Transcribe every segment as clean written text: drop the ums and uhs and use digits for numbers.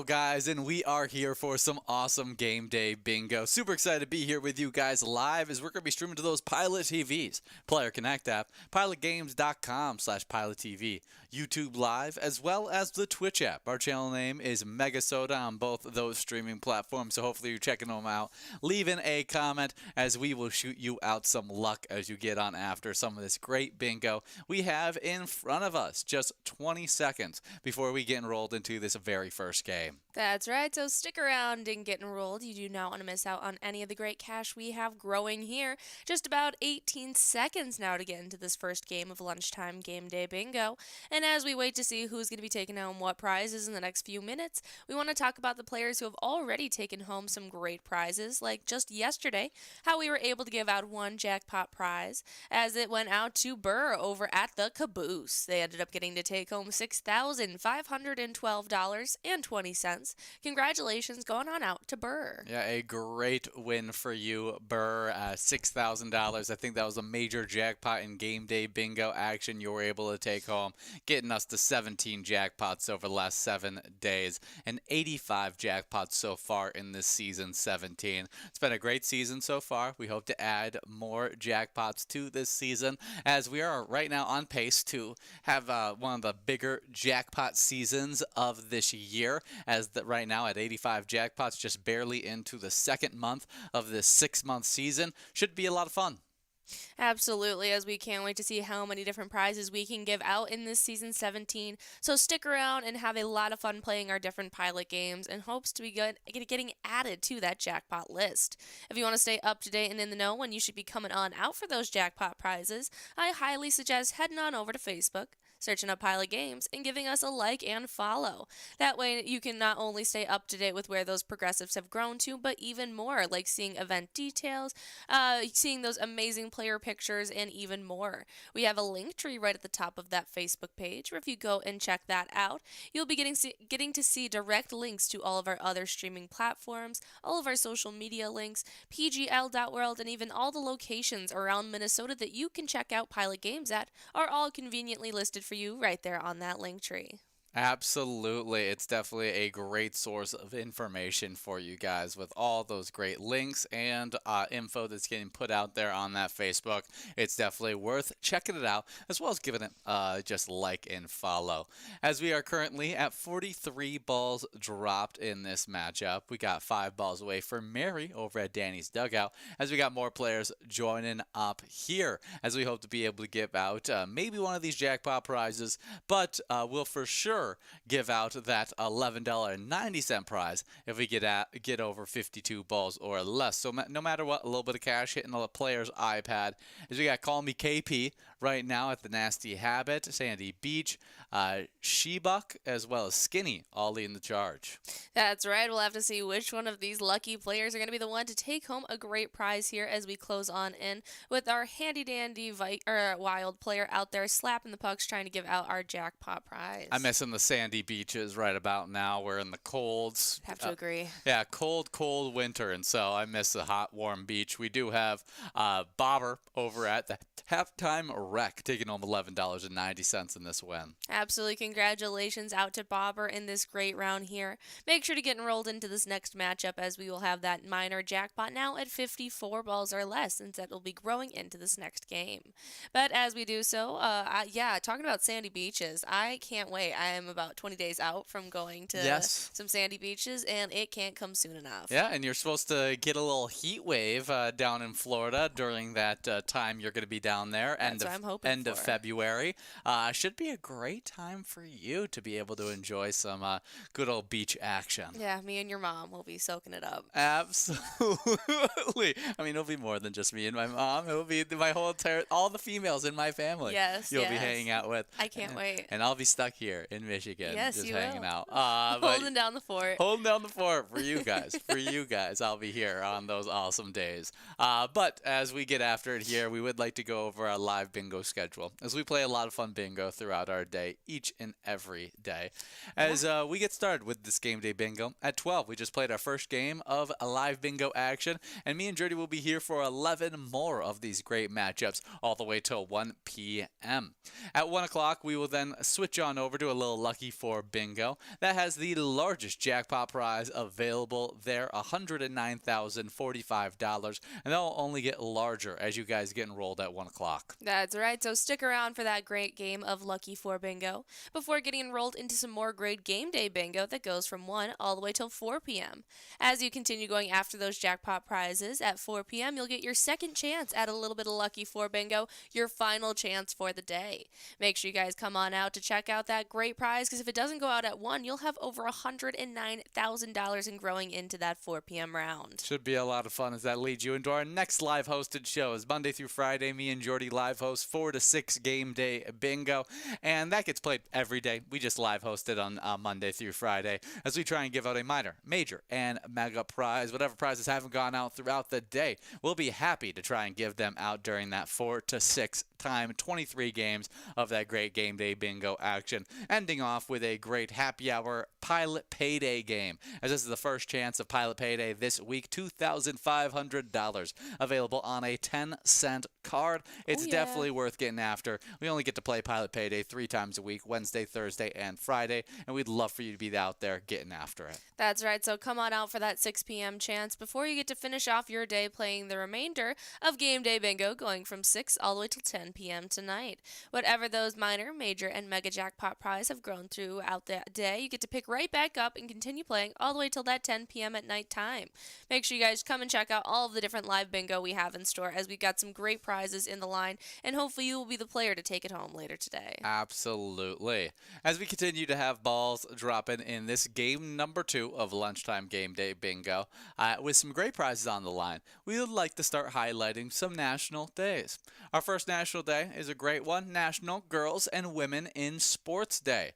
guys, and we are here for some awesome game day bingo. Super excited to be here with you guys live as we're going to be streaming to those Pilot TVs, Player Connect app, pilotgames.com/PilotTV, YouTube Live, as well as the Twitch app. Our channel name is MegaSota on both of those streaming platforms, so hopefully you're checking them out. Leaving a comment as we will shoot you out some luck as you get on after some of this great bingo we have in front of us. Just 20 seconds before we get enrolled into this very first game. That's right, so stick around and get enrolled. You do not want to miss out on any of the great cash we have growing here. Just about 18 seconds now to get into this first game of lunchtime game day bingo. And as we wait to see who's going to be taking home what prizes in the next few minutes, we want to talk about the players who have already taken home some great prizes, like just yesterday, how we were able to give out one jackpot prize as it went out to Burr over at the Caboose. They ended up getting to take home $6,512.20. Congratulations going on out to Burr. Yeah, a great win for you, Burr. $6,000. I think that was a major jackpot in game day bingo action you were able to take home, getting us to 17 jackpots over the last 7 days and 85 jackpots so far in this season 17. It's been a great season so far. We hope to add more jackpots to this season as we are right now on pace to have one of the bigger jackpot seasons of this year, as right now at 85 jackpots, just barely into the second month of this 6-month season. Should be a lot of fun. Absolutely, as we can't wait to see how many different prizes we can give out in this season 17. So stick around and have a lot of fun playing our different pilot games in hopes to be getting added to that jackpot list. If you want to stay up to date and in the know when you should be coming on out for those jackpot prizes, I highly suggest heading on over to Facebook, searching up Pilot Games, and giving us a like and follow. That way you can not only stay up to date with where those progressives have grown to, but even more, like seeing event details, seeing those amazing player pictures, and even more. We have a link tree right at the top of that Facebook page, where if you go and check that out, you'll be getting to see direct links to all of our other streaming platforms, all of our social media links, pgl.world, and even all the locations around Minnesota that you can check out Pilot Games at are all conveniently listed for you right there on that link tree. Absolutely. It's definitely a great source of information for you guys with all those great links and info that's getting put out there on that Facebook. It's definitely worth checking it out, as well as giving it just like and follow. As we are currently at 43 balls dropped in this matchup, we got 5 balls away from Mary over at Danny's Dugout, as we got more players joining up here, as we hope to be able to give out maybe one of these jackpot prizes, but we'll for sure give out that $11.90 prize if we get over 52 balls or less. So no matter what, a little bit of cash hitting the player's iPad. As we got Call Me KP right now at the Nasty Habit, Sandy Beach, Shebuck, as well as Skinny, all leading the charge. That's right. We'll have to see which one of these lucky players are going to be the one to take home a great prize here as we close on in with our handy-dandy wild player out there slapping the pucks trying to give out our jackpot prize. I'm missing the sandy beaches right about now. We're in the colds. Have to agree. Yeah, cold winter, and so I miss the hot, warm beach. We do have Bobber over at the Halftime Wreck taking home $11.90 in this win. Absolutely. Congratulations out to Bobber in this great round here. Make sure to get enrolled into this next matchup as we will have that minor jackpot now at 54 balls or less, since that will be growing into this next game. But as we do so, talking about sandy beaches, I can't wait. I am about 20 days out from going to some sandy beaches, and it can't come soon enough. Yeah, and you're supposed to get a little heat wave down in Florida during that time you're going to be down there. That's what I'm hoping end for. Of February. Should be a great time for you to be able to enjoy some good old beach action. Yeah, me and your mom will be soaking it up. Absolutely. I mean, it'll be more than just me and my mom. It'll be my whole all the females in my family. Yes, you'll be hanging out with. I can't wait. And I'll be stuck here in Michigan, just hanging out. Holding down the fort. Holding down the fort for you guys. For you guys, I'll be here on those awesome days. But as we get after it here, we would like to go over our live bingo schedule, as we play a lot of fun bingo throughout our day, each and every day. As we get started with this game day bingo, at 12, we just played our first game of a live bingo action, and me and Jordy will be here for 11 more of these great matchups, all the way till 1 p.m. At 1 o'clock, we will then switch on over to a little Lucky 4 Bingo. That has the largest jackpot prize available there, $109,045, and that'll only get larger as you guys get enrolled at 1 o'clock. That's right, so stick around for that great game of Lucky 4 Bingo before getting enrolled into some more great game day bingo that goes from 1 all the way till 4 p.m. As you continue going after those jackpot prizes, at 4 p.m. you'll get your second chance at a little bit of Lucky 4 Bingo, your final chance for the day. Make sure you guys come on out to check out that great prize, because if it doesn't go out at 1, you'll have over $109,000 in growing into that 4 p.m. round. Should be a lot of fun as that leads you into our next live hosted shows. Monday through Friday, me and Jordy live host 4 to 6 game day bingo, and that gets played every day. We just live host it on Monday through Friday as we try and give out a minor, major, and mega prize. Whatever prizes haven't gone out throughout the day, we'll be happy to try and give them out during that 4 to 6 time, 23 games of that great game day bingo action, ending off with a great happy hour Pilot Payday game, as this is the first chance of Pilot Payday this week. $2,500 available on a 10-cent card. It's definitely worth getting after. We only get to play Pilot Payday 3 times a week, Wednesday, Thursday, and Friday, and we'd love for you to be out there getting after it. That's right, so come on out for that 6 p.m. chance before you get to finish off your day playing the remainder of Game Day Bingo, going from 6 all the way till 10 p.m. tonight. Whatever those minor, major, and mega jackpot prize have grown throughout the day, you get to pick right back up and continue playing all the way till that 10 p.m. at night time. Make sure you guys come and check out all of the different live bingo we have in store, as we've got some great prizes in the line, and hopefully you will be the player to take it home later today. Absolutely. As we continue to have balls dropping in this game number 2 of Lunchtime Game Day Bingo, with some great prizes on the line, we would like to start highlighting some national days. Our first national day is a great one, National Girls and Women in Sports Day.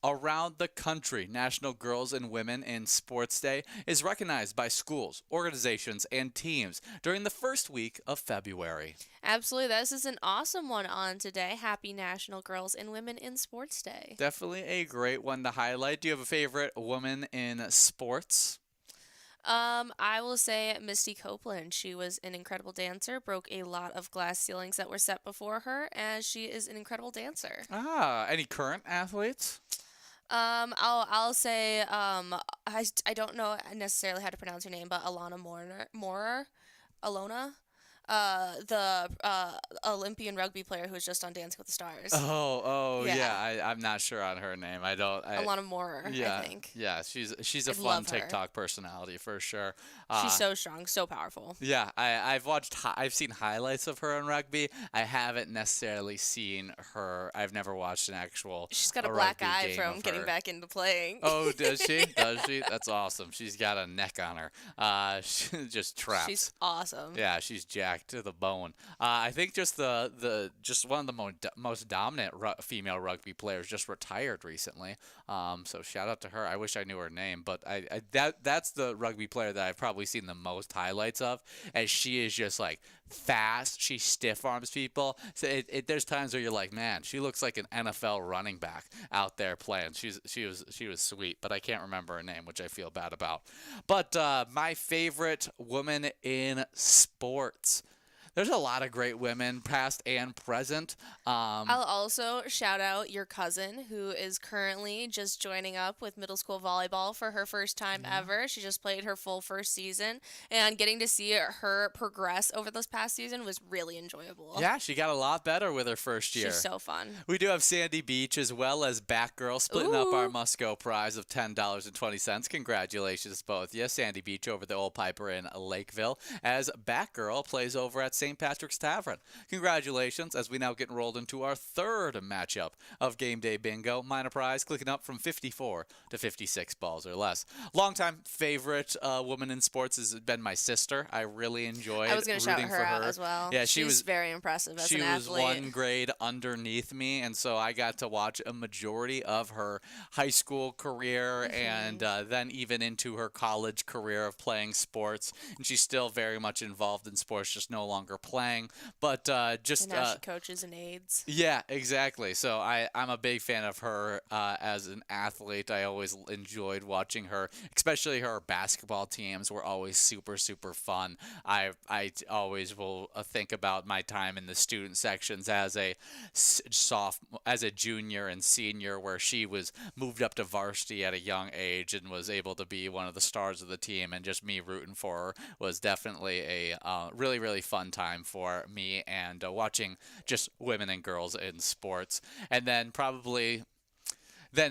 Around the country, National Girls and Women in Sports Day is recognized by schools, organizations, and teams during the first week of February. Absolutely, this is an awesome one on today. Happy National Girls and Women in Sports Day. Definitely a great one to highlight. Do you have a favorite woman in sports? I will say Misty Copeland. She was an incredible dancer, broke a lot of glass ceilings that were set before her, and she is an incredible dancer. Any current athletes? I'll say, I don't know necessarily how to pronounce her name, but Alona, the Olympian rugby player who was just on Dancing with the Stars. Yeah. I'm not sure on her name. Alana Moorer, yeah, I think. Yeah, she's a fun love her. TikTok personality for sure. She's so strong, so powerful. Yeah, I've seen highlights of her in rugby. I haven't necessarily seen her. I've never watched an actual. She's got a black rugby eye game from of getting her. back into playing. Oh, does she? Does she? That's awesome. She's got a neck on her. She's just trapped. She's awesome. Yeah, she's jacked to the bone. I think just just one of the most dominant female rugby players just retired recently. So shout out to her. I wish I knew her name, but that's the rugby player that I've probably seen the most highlights of, as she is just like fast. She stiff arms people. So there's times where you're like, man, she looks like an NFL running back out there playing. She was sweet, but I can't remember her name, which I feel bad about. But my favorite woman in sports. There's a lot of great women, past and present. I'll also shout out your cousin, who is currently just joining up with middle school volleyball for her first time ever. She just played her full first season, and getting to see her progress over this past season was really enjoyable. Yeah, she got a lot better with her first year. She's so fun. We do have Sandy Beach as well as Batgirl splitting up our Musco prize of $10.20. Congratulations both. Yes, Sandy Beach over the Old Piper in Lakeville, as Batgirl plays over at St. Patrick's Tavern. Congratulations, as we now get enrolled into our third matchup of Game Day Bingo. Minor prize clicking up from 54 to 56 balls or less. Longtime favorite woman in sports has been my sister. I really enjoyed I was going to shout rooting her for out her. as well. Yeah, She's very impressive as an athlete. She was one grade underneath me, and so I got to watch a majority of her high school career and then even into her college career of playing sports. And she's still very much involved in sports, just no longer longer playing, but And now she coaches in AIDS. yeah, exactly. So I'm a big fan of her as an athlete. I always enjoyed watching her, especially her basketball teams were always super, super fun. Always will think about my time in the student sections as a as a junior and senior, where she was moved up to varsity at a young age and was able to be one of the stars of the team, and just me rooting for her was definitely a really, really fun time for me, and watching just women and girls in sports. And then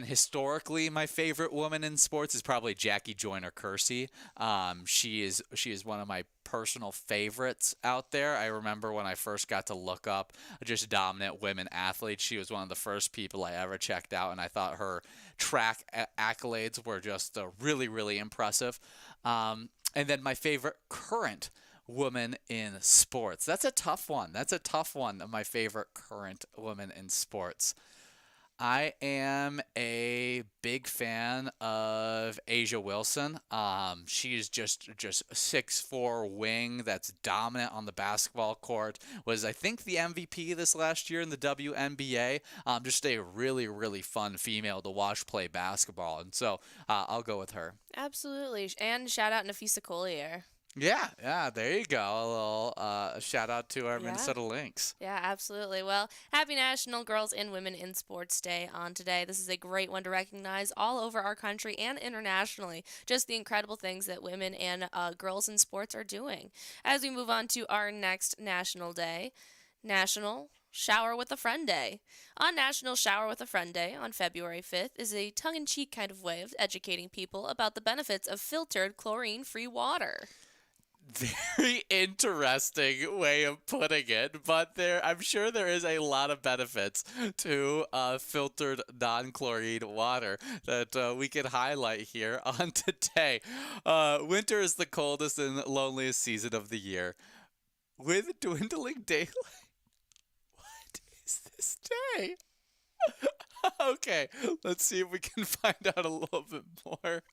historically, my favorite woman in sports is probably Jackie Joyner Kersee. She is one of my personal favorites out there. I remember when I first got to look up just dominant women athletes, she was one of the first people I ever checked out, and I thought her track accolades were just really, really impressive. And then my favorite current woman in sports. That's a tough one. That's a tough one. My favorite current woman in sports. I am a big fan of Asia Wilson. She's just a 6'4" wing that's dominant on the basketball court. Was, I think, the MVP this last year in the WNBA. Just a really, really fun female to watch play basketball, and so I'll go with her. Absolutely. And shout out Nafisa Collier. Yeah, there you go. A little shout out to our Yeah. Minnesota Lynx. Yeah, absolutely. Well, happy National Girls and Women in Sports Day on today. This is a great one to recognize all over our country and internationally. Just the incredible things that women and girls in sports are doing. As we move on to our next National Day, National Shower with a Friend Day. On National Shower with a Friend Day on February 5th is a tongue-in-cheek kind of way of educating people about the benefits of filtered chlorine-free water. Very interesting way of putting it, but I'm sure there is a lot of benefits to filtered non-chlorine water that we can highlight here on today. Winter is the coldest and loneliest season of the year. With dwindling daylight, what is this day? Okay, let's see if we can find out a little bit more.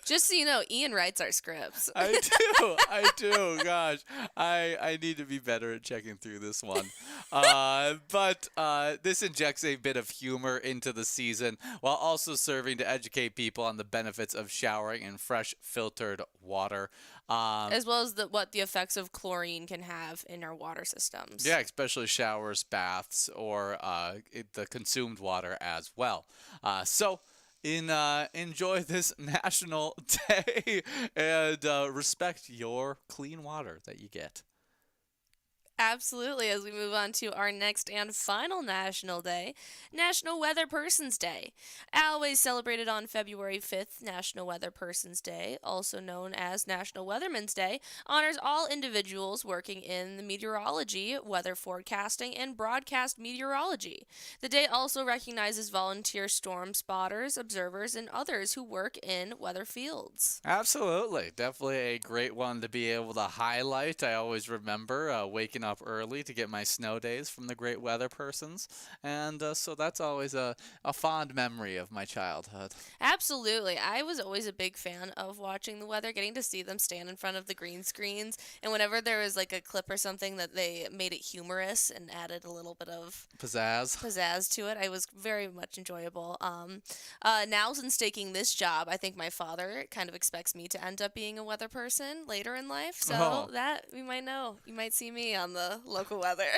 Just so you know, Ian writes our scripts. I do. Gosh, I need to be better at checking through this one. But this injects a bit of humor into the season while also serving to educate people on the benefits of showering in fresh filtered water. As well as what the effects of chlorine can have in our water systems. Yeah, especially showers, baths, or the consumed water as well. So enjoy this national day and respect your clean water that you get. Absolutely. As we move on to our next and final national day, National Weather Person's Day. Always celebrated on February 5th, National Weather Person's Day, also known as National Weatherman's Day, honors all individuals working in the meteorology, weather forecasting, and broadcast meteorology. The day also recognizes volunteer storm spotters, observers, and others who work in weather fields. Absolutely. Definitely a great one to be able to highlight. I always remember waking up early to get my snow days from the great weather persons. And so that's always a fond memory of my childhood. Absolutely. I was always a big fan of watching the weather, getting to see them stand in front of the green screens. And whenever there was like a clip or something that they made it humorous and added a little bit of pizzazz to it, it was very much enjoyable. Now, since taking this job, I think my father kind of expects me to end up being a weather person later in life. So that we might know. You might see me on the local weather.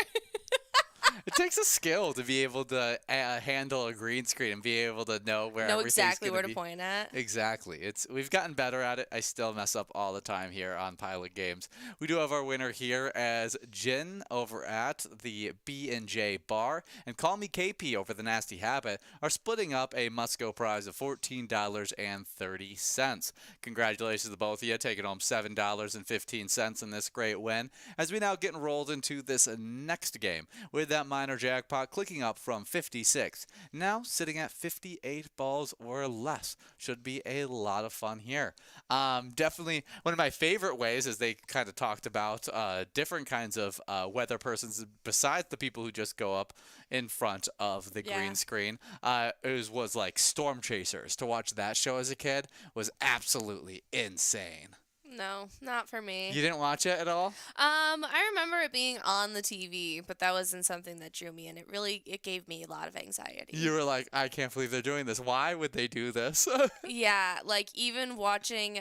It takes a skill to be able to handle a green screen and be able to know where know everything's exactly gonna where be. to point at. Exactly. We've gotten better at it. I still mess up all the time here on Pilot Games. We do have our winner here as Jen over at the B&J Bar and Call Me KP over the Nasty Habit are splitting up a must-go prize of $14.30. Congratulations to both of you, taking home $7.15 in this great win. As we now get enrolled into this next game with that minor jackpot clicking up from 56, now sitting at 58 balls or less. Should be a lot of fun here. Definitely one of my favorite ways, as they kind of talked about different kinds of weather persons besides the people who just go up in front of the green screen, was like Storm Chasers. To watch that show as a kid was absolutely insane. No, not for me. You didn't watch it at all? I remember it being on the TV, but that wasn't something that drew me in. It gave me a lot of anxiety. You were like, I can't believe they're doing this. Why would they do this? Yeah, like even watching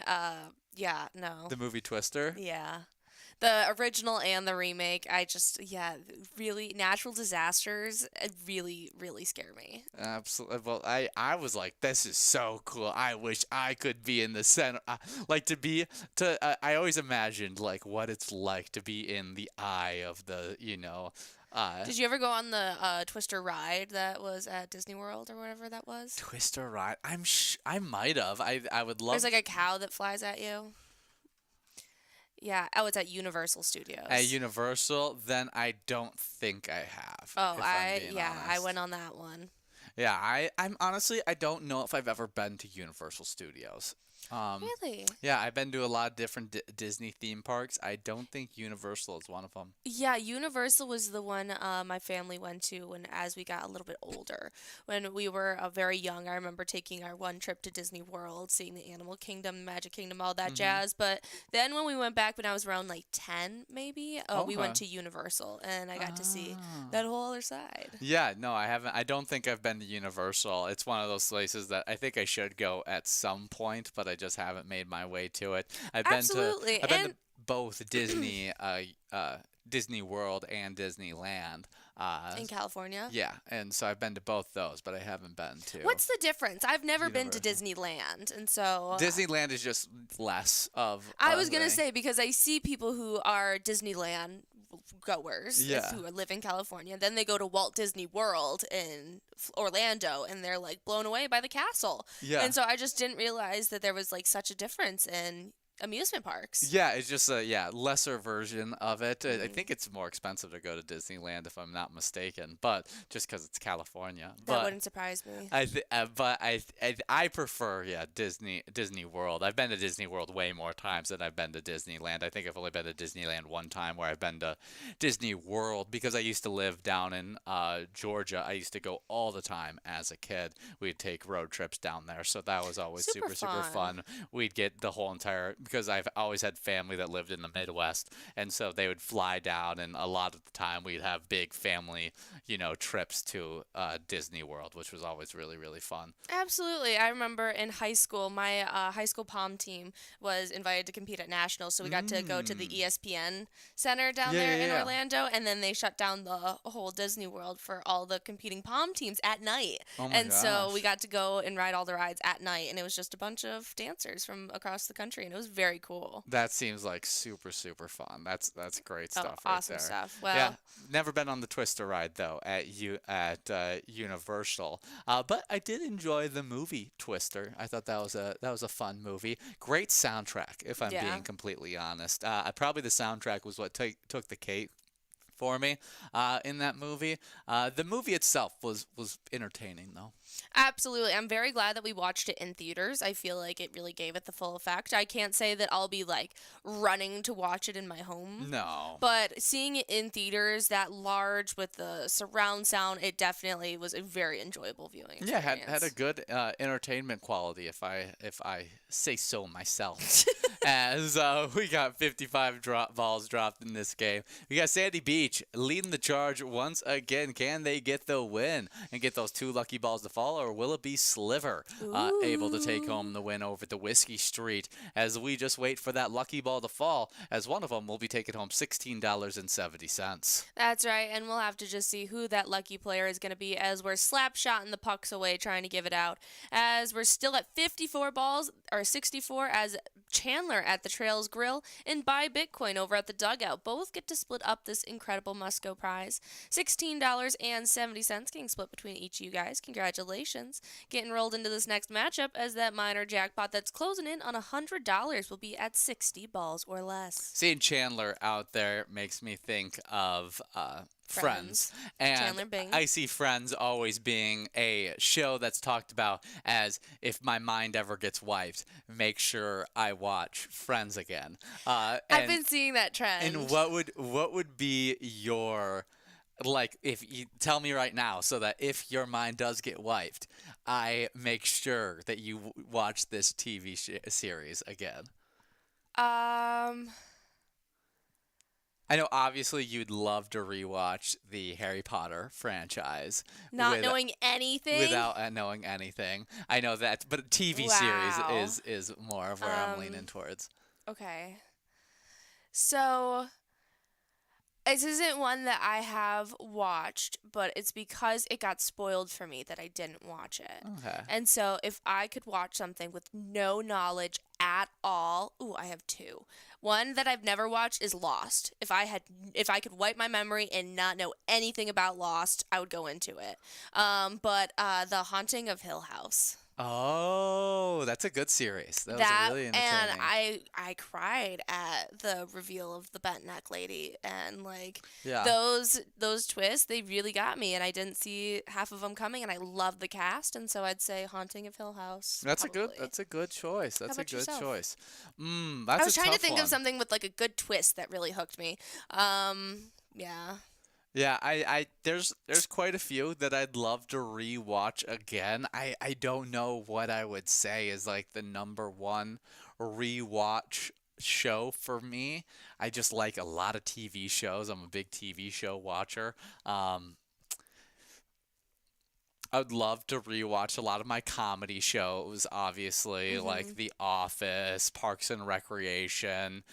yeah, no. The movie Twister? Yeah. The original and the remake, yeah, really natural disasters really really scare me. Absolutely. Well, I was like, this is so cool. I wish I could be in the center. Like I always imagined like what it's like to be in the eye of Did you ever go on the Twister ride that was at Disney World or whatever that was? Twister ride. I might have. I would love There's like a cow that flies at you. Yeah. Oh, it's at Universal Studios. at Universal. Then I don't think I have. Oh, if I'm being I honest. went on that one. Yeah, I'm honestly I don't know if I've ever been to Universal Studios. Really? Yeah, I've been to a lot of different Disney theme parks. I don't think Universal is one of them. Yeah, Universal was the one my family went to when as we got a little bit older. When we were very young, I remember taking our one trip to Disney World, seeing the Animal Kingdom, Magic Kingdom, all that jazz. But then when we went back when I was around like 10, maybe, we went to Universal and I got to see that whole other side. Yeah, no, I haven't. I don't think I've been to Universal. It's one of those places that I think I should go at some point, but I just haven't made my way to it. Absolutely. I've been to both Disney World and Disneyland. In California? Yeah, and so I've been to both those, but I haven't been to What's the difference? I've never been to Universal. Disneyland, and so Disneyland is just less of I a was gonna thing. say because I see people who are Disneyland goers Yeah. who live in California, then they go to Walt Disney World in Orlando, and they're like blown away by the castle. Yeah. And so I just didn't realize that there was like such a difference in amusement parks. Yeah, it's just a lesser version of it. I think it's more expensive to go to Disneyland if I'm not mistaken, but just because it's California. That But wouldn't surprise me. I prefer Disney World. I've been to Disney World way more times than I've been to Disneyland. I think I've only been to Disneyland one time where I've been to Disney World because I used to live down in Georgia. I used to go all the time as a kid. We'd take road trips down there, so that was always Super super fun. We'd get the whole entire because I've always had family that lived in the Midwest, and so they would fly down, and a lot of the time we'd have big family, trips to Disney World, which was always really fun. Absolutely. I remember in high school, my high school pom team was invited to compete at nationals, so we got to go to the ESPN Center down there in Orlando, and then they shut down the whole Disney World for all the competing pom teams at night. Oh my And so gosh. we got to go and ride all the rides at night, and it was just a bunch of dancers from across the country, and it was very cool. That seems like super fun. That's great stuff right Awesome there. stuff. Well, Yeah, never been on the Twister ride though at Universal, but I did enjoy the movie Twister. I thought that was a fun movie. Great soundtrack, if I'm Yeah. being completely honest. Probably the soundtrack was what took the cake for me in that movie. The movie itself was entertaining though. absolutely. I'm very glad that we watched it in theaters. I feel like it really gave it the full effect. I can't say that I'll be like running to watch it in my home. No. But seeing it in theaters that large with the surround sound, it definitely was a very enjoyable viewing Yeah, experience. had a good entertainment quality, if I say so myself. As we got 55 balls dropped in this game, we got Sandy Beach leading the charge once again. Can they get the win and get those 2 lucky balls to fall, or will it be Sliver able to take home the win over the Whiskey Street? As we just wait for that lucky ball to fall, as one of them will be taking home $16.70. That's right, and we'll have to just see who that lucky player is going to be as we're slap-shotting the pucks away trying to give it out. As we're still at 54 balls, or 64, as Chandler at the Trails Grill and Buy Bitcoin over at the Dugout both get to split up this incredible Musco prize. $16.70 getting split between each of you guys. Congratulations. Getting rolled into this next matchup as that minor jackpot that's closing in on $100 will be at 60 balls or less. Seeing Chandler out there makes me think of Friends. And Chandler Bing. I see Friends always being a show that's talked about as if my mind ever gets wiped, make sure I watch Friends again. I've been seeing that trend. And what would be your, like, if you tell me right now, so that if your mind does get wiped, I make sure that you watch this TV series again? Um, I know obviously you'd love to rewatch the Harry Potter franchise not with knowing anything. without knowing anything. I know that, but TV series Wow. is more of where I'm leaning Um, towards. okay. So this isn't one that I have watched, but it's because it got spoiled for me that I didn't watch it. Okay. And so if I could watch something with no knowledge at all, ooh, I have two. One that I've never watched is Lost. If I could wipe my memory and not know anything about Lost, I would go into it. But The Haunting of Hill House. Oh, that's a good series. That was That really and entertaining. I cried at the reveal of the bent neck lady, and like Yeah. those twists, they really got me, and I didn't see half of them coming, and I love the cast, and so I'd say Haunting of Hill House probably. That's a good choice. How That's a about good yourself? choice. I That's a was trying to tough think of one. something with like a good twist that really hooked me. Yeah. Yeah, there's quite a few that I'd love to rewatch again. I don't know what I would say is like the number one rewatch show for me. I just like a lot of TV shows. I'm a big TV show watcher. Um, I would love to rewatch a lot of my comedy shows, obviously, like Mhm. The Office, Parks and Recreation.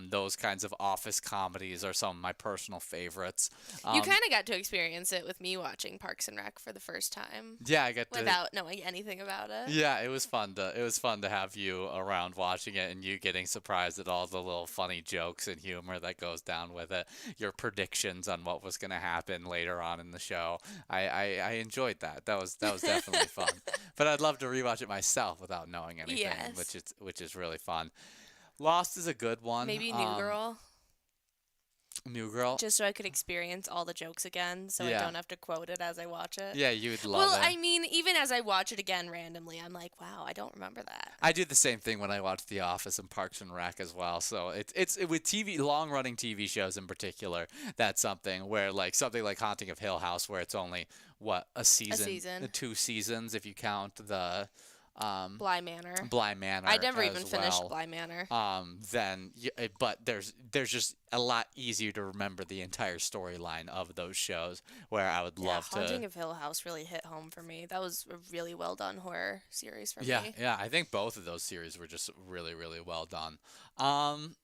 Those kinds of office comedies are some of my personal favorites. You Um, kind of got to experience it with me watching Parks and Rec for the first time yeah, I get to. without knowing anything about it. Yeah, it was fun to have you around watching it and you getting surprised at all the little funny jokes and humor that goes down with it. Your predictions on what was going to happen later on in the show. I enjoyed that. That was definitely fun. But I'd love to rewatch it myself without knowing anything, Yes. which is really fun. Lost is a good one. Maybe New Girl, New Girl. just so I could experience all the jokes again, so I Yeah. don't have to quote it as I watch it. Yeah, you'd love Well, it. I mean, even as I watch it again randomly, I'm like, wow, I don't remember that. I do the same thing when I watch The Office and Parks and Rec as well. So with TV long running TV shows in particular, that's something where like something like Haunting of Hill House where it's only what a A season, season. 2 seasons if you count the Bly Manor. Bly Manor I never even as finished well. Bly Manor. But there's just a lot easier to remember the entire storyline of those shows where I would Yeah, love to. Haunting of Hill House really hit home for me. That was a really well done horror series for Yeah, me. yeah, I think both of those series were just really, really well done. Um,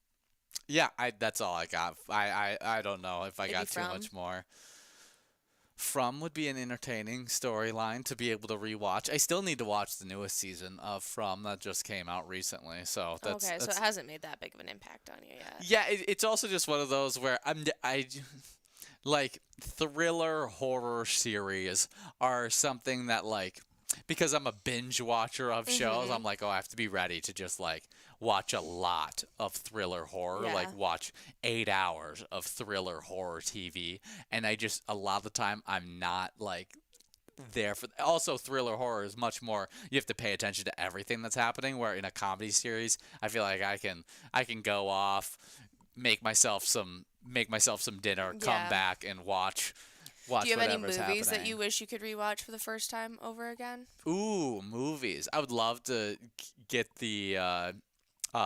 Yeah, I that's all I got. I don't know if I Maybe got too From. much more. From would be an entertaining storyline to be able to rewatch. I still need to watch the newest season of From that just came out recently. So Okay, so it that's hasn't made that big of an impact on you yet. yeah. It's also just one of those where like thriller horror series are something that like because I'm a binge watcher of shows, I'm Mhm. like, oh, I have to be ready to just like watch a lot of thriller horror, Yeah. like watch 8 hours of thriller horror TV. And I just a lot of the time I'm not like there for also thriller horror is much more you have to pay attention to everything that's happening where in a comedy series I feel like I can go off make myself some dinner, come Yeah. back and watch Do you have any whatever's movies that happening. you wish you could rewatch for the first time over again? Ooh, movies. I would love to get the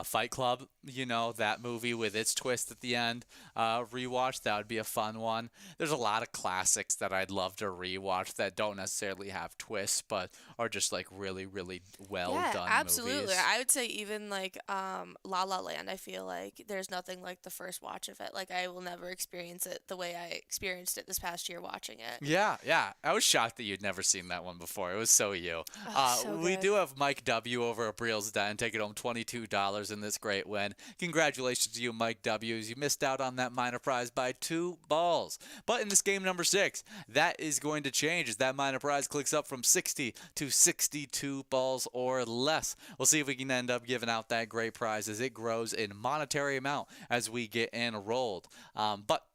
Fight Club, that movie with its twist at the end, rewatch. That would be a fun one. There's a lot of classics that I'd love to rewatch that don't necessarily have twists, but are just like really, really well Yeah, done absolutely. movies. I would say even like La La Land, I feel like there's nothing like the first watch of it. Like I will never experience it the way I experienced it this past year watching it. Yeah, yeah. I was shocked that you'd never seen that one before. It was so you. Oh, so We good. do have Mike W. over at Briel's Den taking home $22 in this great win. Congratulations to you, Mike W. You missed out on that minor prize by 2 balls. But in this game number 6, that is going to change as that minor prize clicks up from 60 to 62 balls or less. We'll see if we can end up giving out that great prize as it grows in monetary amount as we get enrolled. But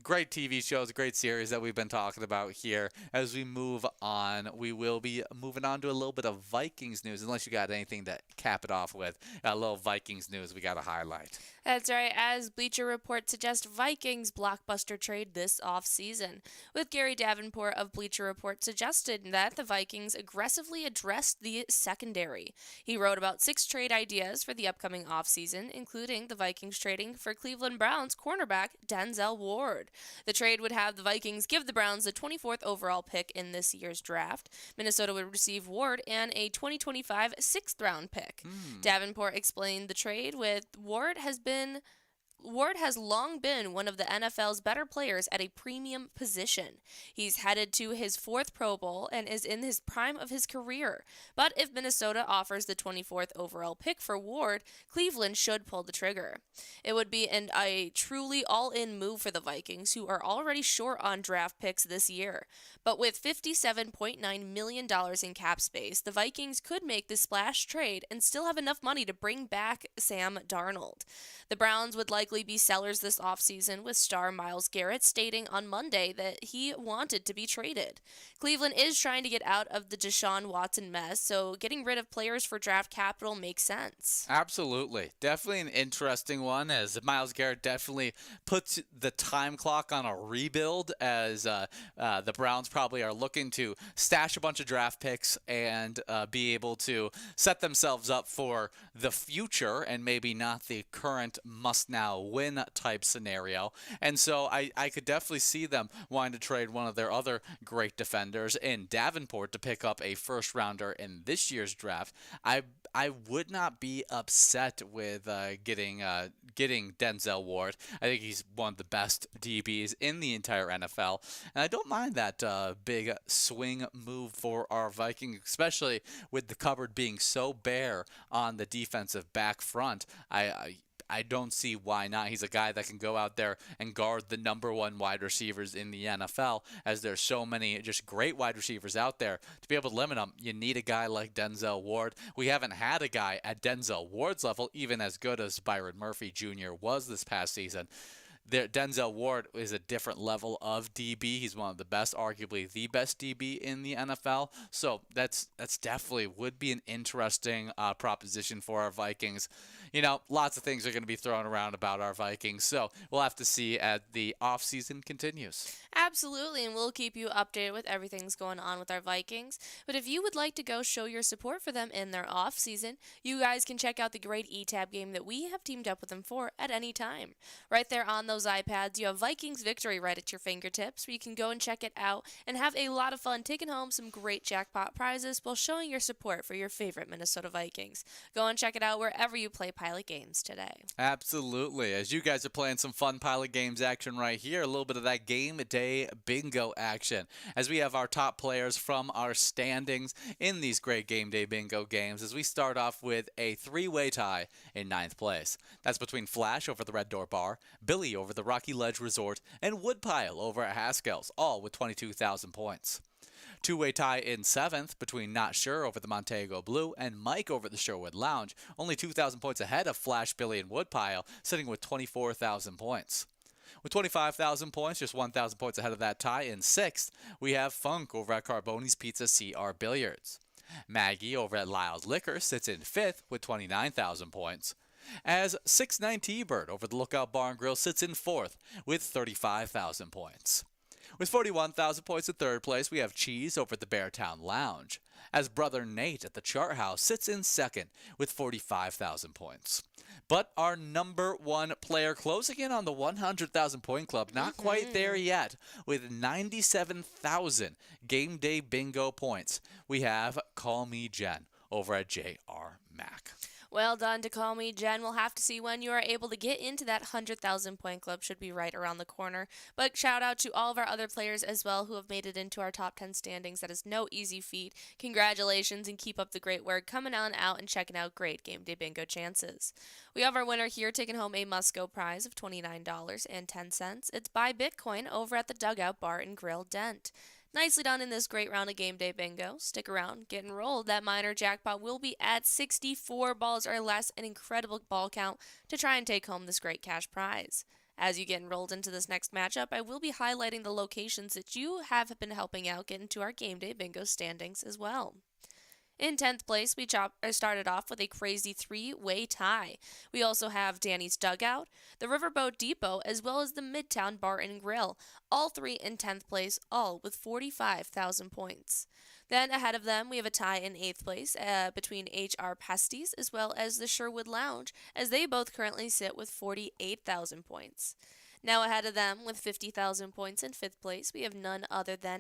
great TV shows, great series that we've been talking about here. As we move on, we will be moving on to a little bit of Vikings news, unless you got anything to cap it off with. A little Vikings news we got to highlight. That's right, as Bleacher Report suggests Vikings blockbuster trade this offseason. With Gary Davenport of Bleacher Report suggested that the Vikings aggressively addressed the secondary. He wrote about 6 trade ideas for the upcoming offseason, including the Vikings trading for Cleveland Browns cornerback Denzel Ward. The trade would have the Vikings give the Browns the 24th overall pick in this year's draft. Minnesota would receive Ward and a 2025 6th-round pick. Davenport explained the trade with Ward has long been one of the NFL's better players at a premium position. He's headed to his 4th Pro Bowl and is in his prime of his career. But if Minnesota offers the 24th overall pick for Ward, Cleveland should pull the trigger. It would be a truly all-in move for the Vikings, who are already short on draft picks this year. But with $57.9 million in cap space, the Vikings could make the splash trade and still have enough money to bring back Sam Darnold. The Browns would likely be sellers this offseason, with star Myles Garrett stating on Monday that he wanted to be traded. Cleveland is trying to get out of the Deshaun Watson mess, so getting rid of players for draft capital makes sense. Absolutely. Definitely an interesting one, as Myles Garrett definitely puts the time clock on a rebuild, as the Browns probably are looking to stash a bunch of draft picks and be able to set themselves up for the future and maybe not the current must-now win type scenario. And so I could definitely see them wanting to trade one of their other great defenders in Davenport to pick up a first rounder in this year's draft. I would not be upset with getting Denzel Ward. I think he's one of the best DBs in the entire NFL, and I don't mind that big swing move for our Vikings, especially with the cupboard being so bare on the defensive back front. I don't see why not. He's a guy that can go out there and guard the number 1 wide receivers in the NFL, as there's so many just great wide receivers out there. To be able to limit them, you need a guy like Denzel Ward. We haven't had a guy at Denzel Ward's level, even as good as Byron Murphy Jr. was this past season. Denzel Ward is a different level of DB. He's one of the best, arguably the best DB in the NFL. So that's definitely would be an interesting proposition for our Vikings. You know, lots of things are going to be thrown around about our Vikings, so we'll have to see as the offseason continues. Absolutely, and we'll keep you updated with everything's going on with our Vikings. But if you would like to go show your support for them in their off season, you guys can check out the great eTab game that we have teamed up with them for at any time. Right there on those iPads, you have Vikings Victory right at your fingertips, where you can go and check it out and have a lot of fun taking home some great jackpot prizes while showing your support for your favorite Minnesota Vikings. Go and check it out wherever you play Pilot Games today. Absolutely. As you guys are playing some fun Pilot Games action right here, a little bit of that game day bingo action, as we have our top players from our standings in these great game day bingo games, as we start off with a 3-way tie in 9th place. That's between Flash over the Red Door Bar, Billy over the Rocky Ledge Resort, and Woodpile over at Haskell's, all with 22,000 points. 2-way tie in 7th between Not Sure over the Montego Blue and Mike over the Sherwood Lounge, only 2,000 points ahead of Flash, Billy, and Woodpile, sitting with 24,000 points. With 25,000 points, just 1,000 points ahead of that tie in 6th, we have Funk over at Carboni's Pizza CR Billiards. Maggie over at Lyle's Liquor sits in 5th with 29,000 points, as 6'9" T-Bird over the Lookout Bar and Grill sits in 4th with 35,000 points. With 41,000 points in 3rd place, we have Cheese over at the Beartown Lounge, as Brother Nate at the Chart House sits in 2nd with 45,000 points. But our number 1 player closing in on the 100,000 point club, not quite there yet, with 97,000 game day bingo points. We have Call Me Jen over at JR Mac. Well done to Call Me Jen. We'll have to see when you are able to get into that 100,000 point club. Should be right around the corner. But shout out to all of our other players as well who have made it into our top 10 standings. That is no easy feat. Congratulations, and keep up the great work coming on out and checking out great game day bingo chances. We have our winner here taking home a must-go prize of $29.10. It's Buy Bitcoin over at the Dugout Bar and Grill Dent. Nicely done in this great round of game day bingo. Stick around, get enrolled. That minor jackpot will be at 64 balls or less, an incredible ball count to try and take home this great cash prize. As you get enrolled into this next matchup, I will be highlighting the locations that you have been helping out get into our game day bingo standings as well. In 10th place, we started off with a crazy three-way tie. We also have Danny's Dugout, the Riverboat Depot, as well as the Midtown Bar and Grill, all three in 10th place, all with 45,000 points. Then ahead of them, we have a tie in 8th place between HR Pasties as well as the Sherwood Lounge, as they both currently sit with 48,000 points. Now ahead of them with 50,000 points in 5th place, we have none other than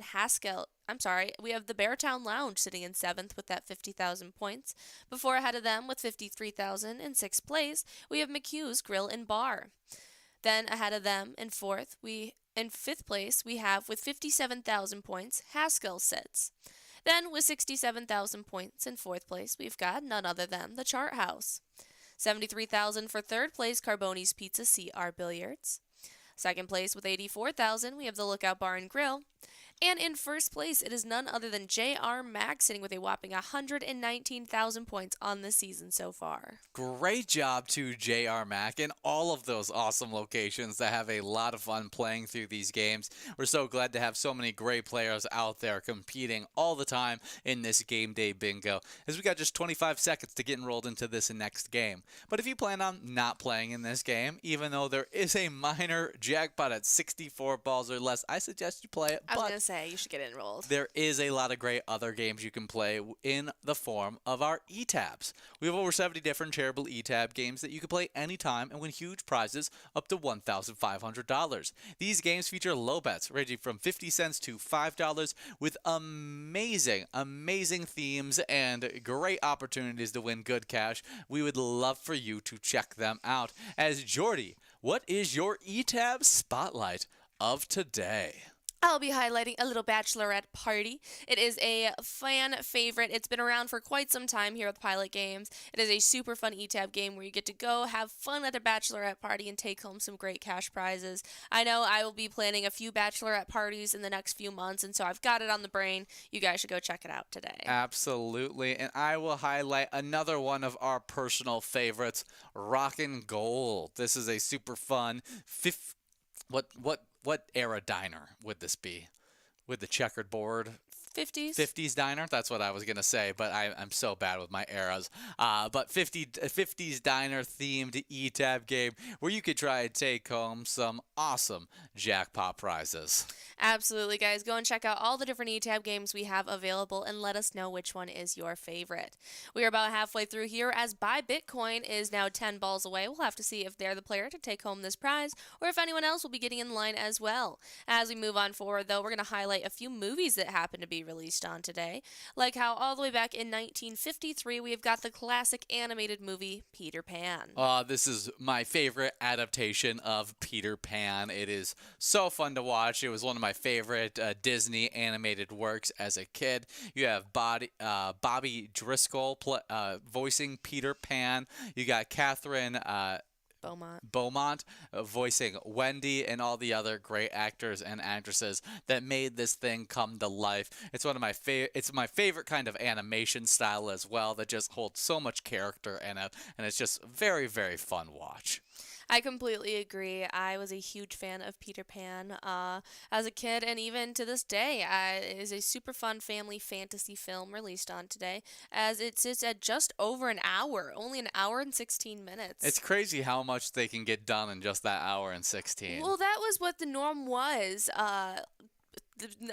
we have the Beartown Lounge sitting in 7th with that 50,000 points. Before ahead of them with 53,000 in 6th place, we have McHugh's Grill and Bar. Then ahead of them in 5th place, we have with 57,000 points, Haskell sits. Then with 67,000 points in 4th place, we've got none other than the Chart House. 73,000 for 3rd place, Carboni's Pizza CR Billiards. 2nd place with 84,000, we have the Lookout Bar and Grill. And in 1st place, it is none other than J.R. Mack sitting with a whopping 119,000 points on the season so far. Great job to J.R. Mack and all of those awesome locations that have a lot of fun playing through these games. We're so glad to have so many great players out there competing all the time in this game day bingo, as we got just 25 seconds to get enrolled into this next game. But if you plan on not playing in this game, even though there is a minor jackpot at 64 balls or less, I suggest you play it. I was going to say, you should get enrolled. There is a lot of great other games you can play in the form of our e-tabs. We have over 70 different charitable e-tab games that you can play anytime and win huge prizes up to $1,500. These games feature low bets ranging from 50 cents to $5 with amazing themes and great opportunities to win good cash. We would love for you to check them out. As Jordy, what is your e-tab spotlight of today? I'll be highlighting a little bachelorette party. It is a fan favorite. It's been around for quite some time here with Pilot Games. It is a super fun e-tab game where you get to go have fun at the bachelorette party and take home some great cash prizes. I know I will be planning a few bachelorette parties in the next few months, and so I've got it on the brain. You guys should go check it out today. Absolutely, and I will highlight another one of our personal favorites, Rockin' Gold. This is a super fun What era diner would this be? With the checkered board? 50s. 50s diner? That's what I was going to say, but I'm so bad with my eras. But 50s diner themed e-tab game where you could try and take home some awesome jackpot prizes. Absolutely, guys. Go and check out all the different e-tab games we have available and let us know which one is your favorite. We are about halfway through here as Buy Bitcoin is now 10 balls away. We'll have to see if they're the player to take home this prize or if anyone else will be getting in line as well. As we move on forward, though, we're going to highlight a few movies that happen to be released on today, like how all the way back in 1953 we have got the classic animated movie Peter Pan. This is my favorite adaptation of Peter Pan. It is so fun to watch. It was one of my favorite Disney animated works as a kid. You have Bobby Driscoll voicing Peter Pan. You got Catherine Beaumont voicing Wendy, and all the other great actors and actresses that made this thing come to life. It's one of my it's my favorite kind of animation style as well, that just holds so much character in it, and it's just very, very fun watch. I completely agree. I was a huge fan of Peter Pan as a kid, and even to this day. It is a super fun family fantasy film released on today, as it sits at just over an hour, only an hour and 16 minutes. It's crazy how much they can get done in just that hour and 16. Well, that was what the norm was.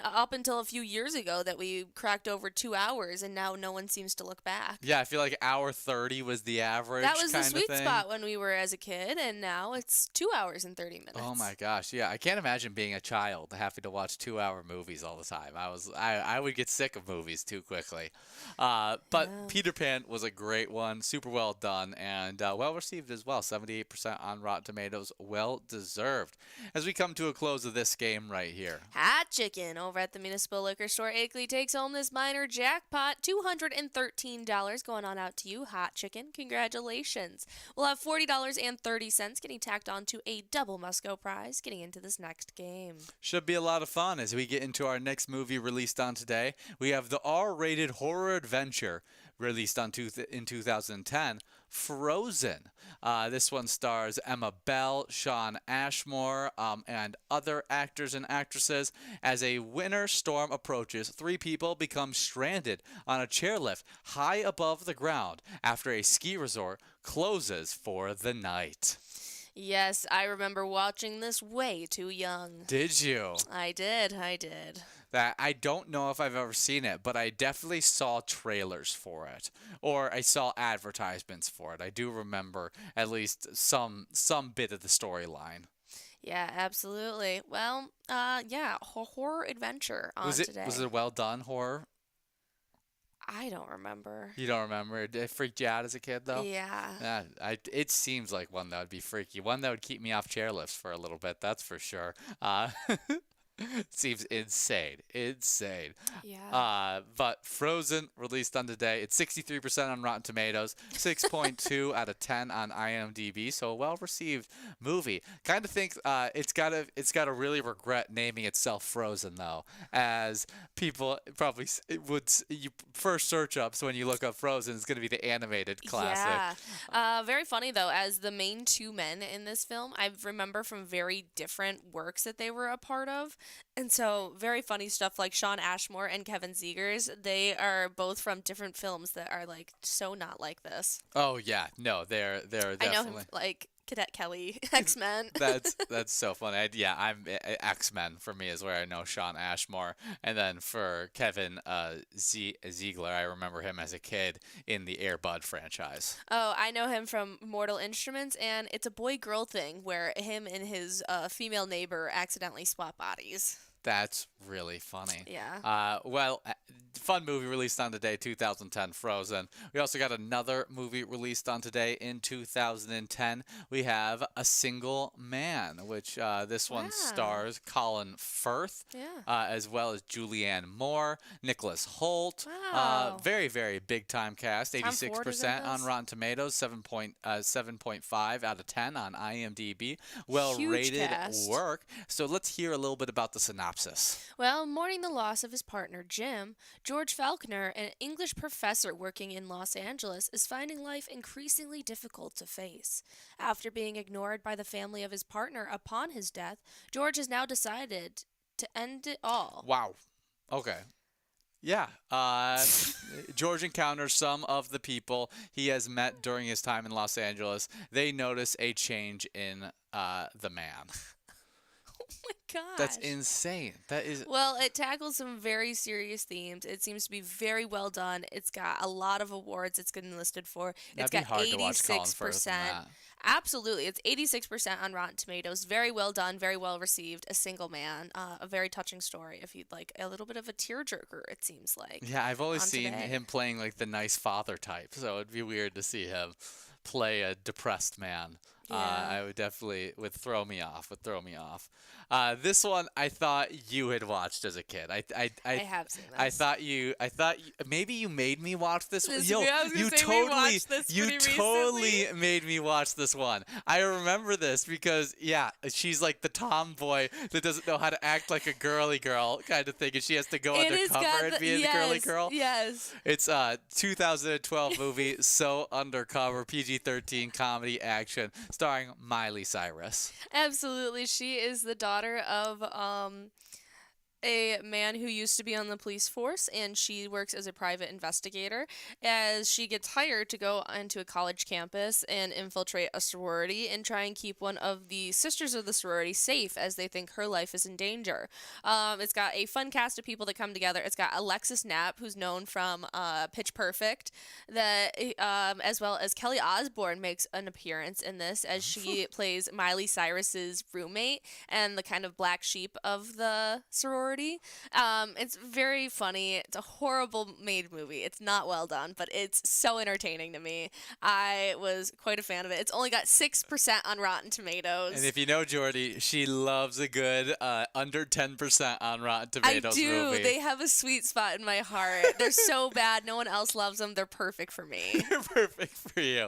Up until a few years ago that we cracked over 2 hours, and now no one seems to look back. Yeah, I feel like hour 30 was the average. That was the sweet spot when we were as a kid, and now it's 2 hours and 30 minutes. Oh my gosh, yeah. I can't imagine being a child having to watch 2-hour movies all the time. I would get sick of movies too quickly. But yeah. Peter Pan was a great one, super well done, and well received as well. 78% on Rotten Tomatoes, well deserved. As we come to a close of this game right here. Hot chicken over at the Municipal Liquor Store. Akeley takes home this minor jackpot, $213 going on out to you, Hot Chicken. Congratulations. We'll have $40.30 getting tacked on to a double Musco prize getting into this next game. Should be a lot of fun as we get into our next movie released on today. We have the R-rated horror adventure released in 2010, Frozen. This one stars Emma Bell, Sean Ashmore, and other actors and actresses. As a winter storm approaches, three people become stranded on a chairlift high above the ground after a ski resort closes for the night. Yes, I remember watching this way too young. Did you? I did. That I don't know if I've ever seen it, but I definitely saw trailers for it, or I saw advertisements for it. I do remember at least some bit of the storyline. Yeah, absolutely. Well, yeah, horror adventure on today. Was it a well done horror? I don't remember. You don't remember? Did it freak you out as a kid, though? Yeah. It seems like one that would be freaky. One that would keep me off chairlifts for a little bit, that's for sure. Seems insane. Yeah. But Frozen, released on today. It's 63% on Rotten Tomatoes, 6.2 out of 10 on IMDb. So a well-received movie. Kind of think it's gotta really regret naming itself Frozen, though, as people probably you first search up. So when you look up Frozen, it's gonna be the animated classic. Yeah. Very funny though, as the main two men in this film, I remember from very different works that they were a part of. And so, very funny stuff like Sean Ashmore and Kevin Zegers. They are both from different films that are like so not like this. Oh yeah, no, they're definitely. I know him like Cadet Kelly, X-Men. That's so funny. I'm X-Men for me is where I know Sean Ashmore, and then for Kevin Ziegler, I remember him as a kid in the Air Bud franchise. Oh, I know him from Mortal Instruments, and it's a boy-girl thing where him and his female neighbor accidentally swap bodies. That's really funny. Yeah. Fun movie released on today, 2010, Frozen. We also got another movie released on today in 2010. We have A Single Man, which this one stars Colin Firth, as well as Julianne Moore, Nicholas Hoult. Wow. Very, very big time cast. 86% on Rotten Tomatoes, 7.5 out of 10 on IMDb. Well-rated work. So let's hear a little bit about the synopsis. Well, mourning the loss of his partner, Jim, George Faulkner, an English professor working in Los Angeles, is finding life increasingly difficult to face. After being ignored by the family of his partner upon his death, George has now decided to end it all. Wow. Okay. Yeah. George encounters some of the people he has met during his time in Los Angeles. They notice a change in the man. Oh my gosh. That's insane. That is. Well, it tackles some very serious themes. It seems to be very well done. It's got a lot of awards it's getting listed for. It's got 86%. Absolutely. It's 86% on Rotten Tomatoes. Very well done, very well received. A Single Man. A very touching story if you'd like a little bit of a tearjerker, it seems like. Yeah, I've always seen him playing like the nice father type, so it'd be weird to see him play a depressed man. Yeah. I would throw me off. This one I thought you had watched as a kid. I have seen this. I thought you maybe you made me watch this one. Yo, you totally made me watch this one. I remember this because she's like the tomboy that doesn't know how to act like a girly girl kind of thing, and she has to go undercover and be the girly girl. Yes. It's a 2012 movie, So Undercover, PG-13 comedy action, starring Miley Cyrus. Absolutely. She is the daughter of a man who used to be on the police force, and she works as a private investigator as she gets hired to go onto a college campus and infiltrate a sorority and try and keep one of the sisters of the sorority safe as they think her life is in danger. It's got a fun cast of people that come together. It's got Alexis Knapp, who's known from Pitch Perfect, that as well as Kelly Osbourne makes an appearance in this as she plays Miley Cyrus's roommate and the kind of black sheep of the sorority. It's very funny. It's a horrible made movie. It's not well done, but it's so entertaining to me. I was quite a fan of it. It's only got 6% on Rotten Tomatoes. And if you know Jordy, she loves a good under 10% on Rotten Tomatoes movie. I do. They have a sweet spot in my heart. They're so bad. No one else loves them. They're perfect for me. They're perfect for you.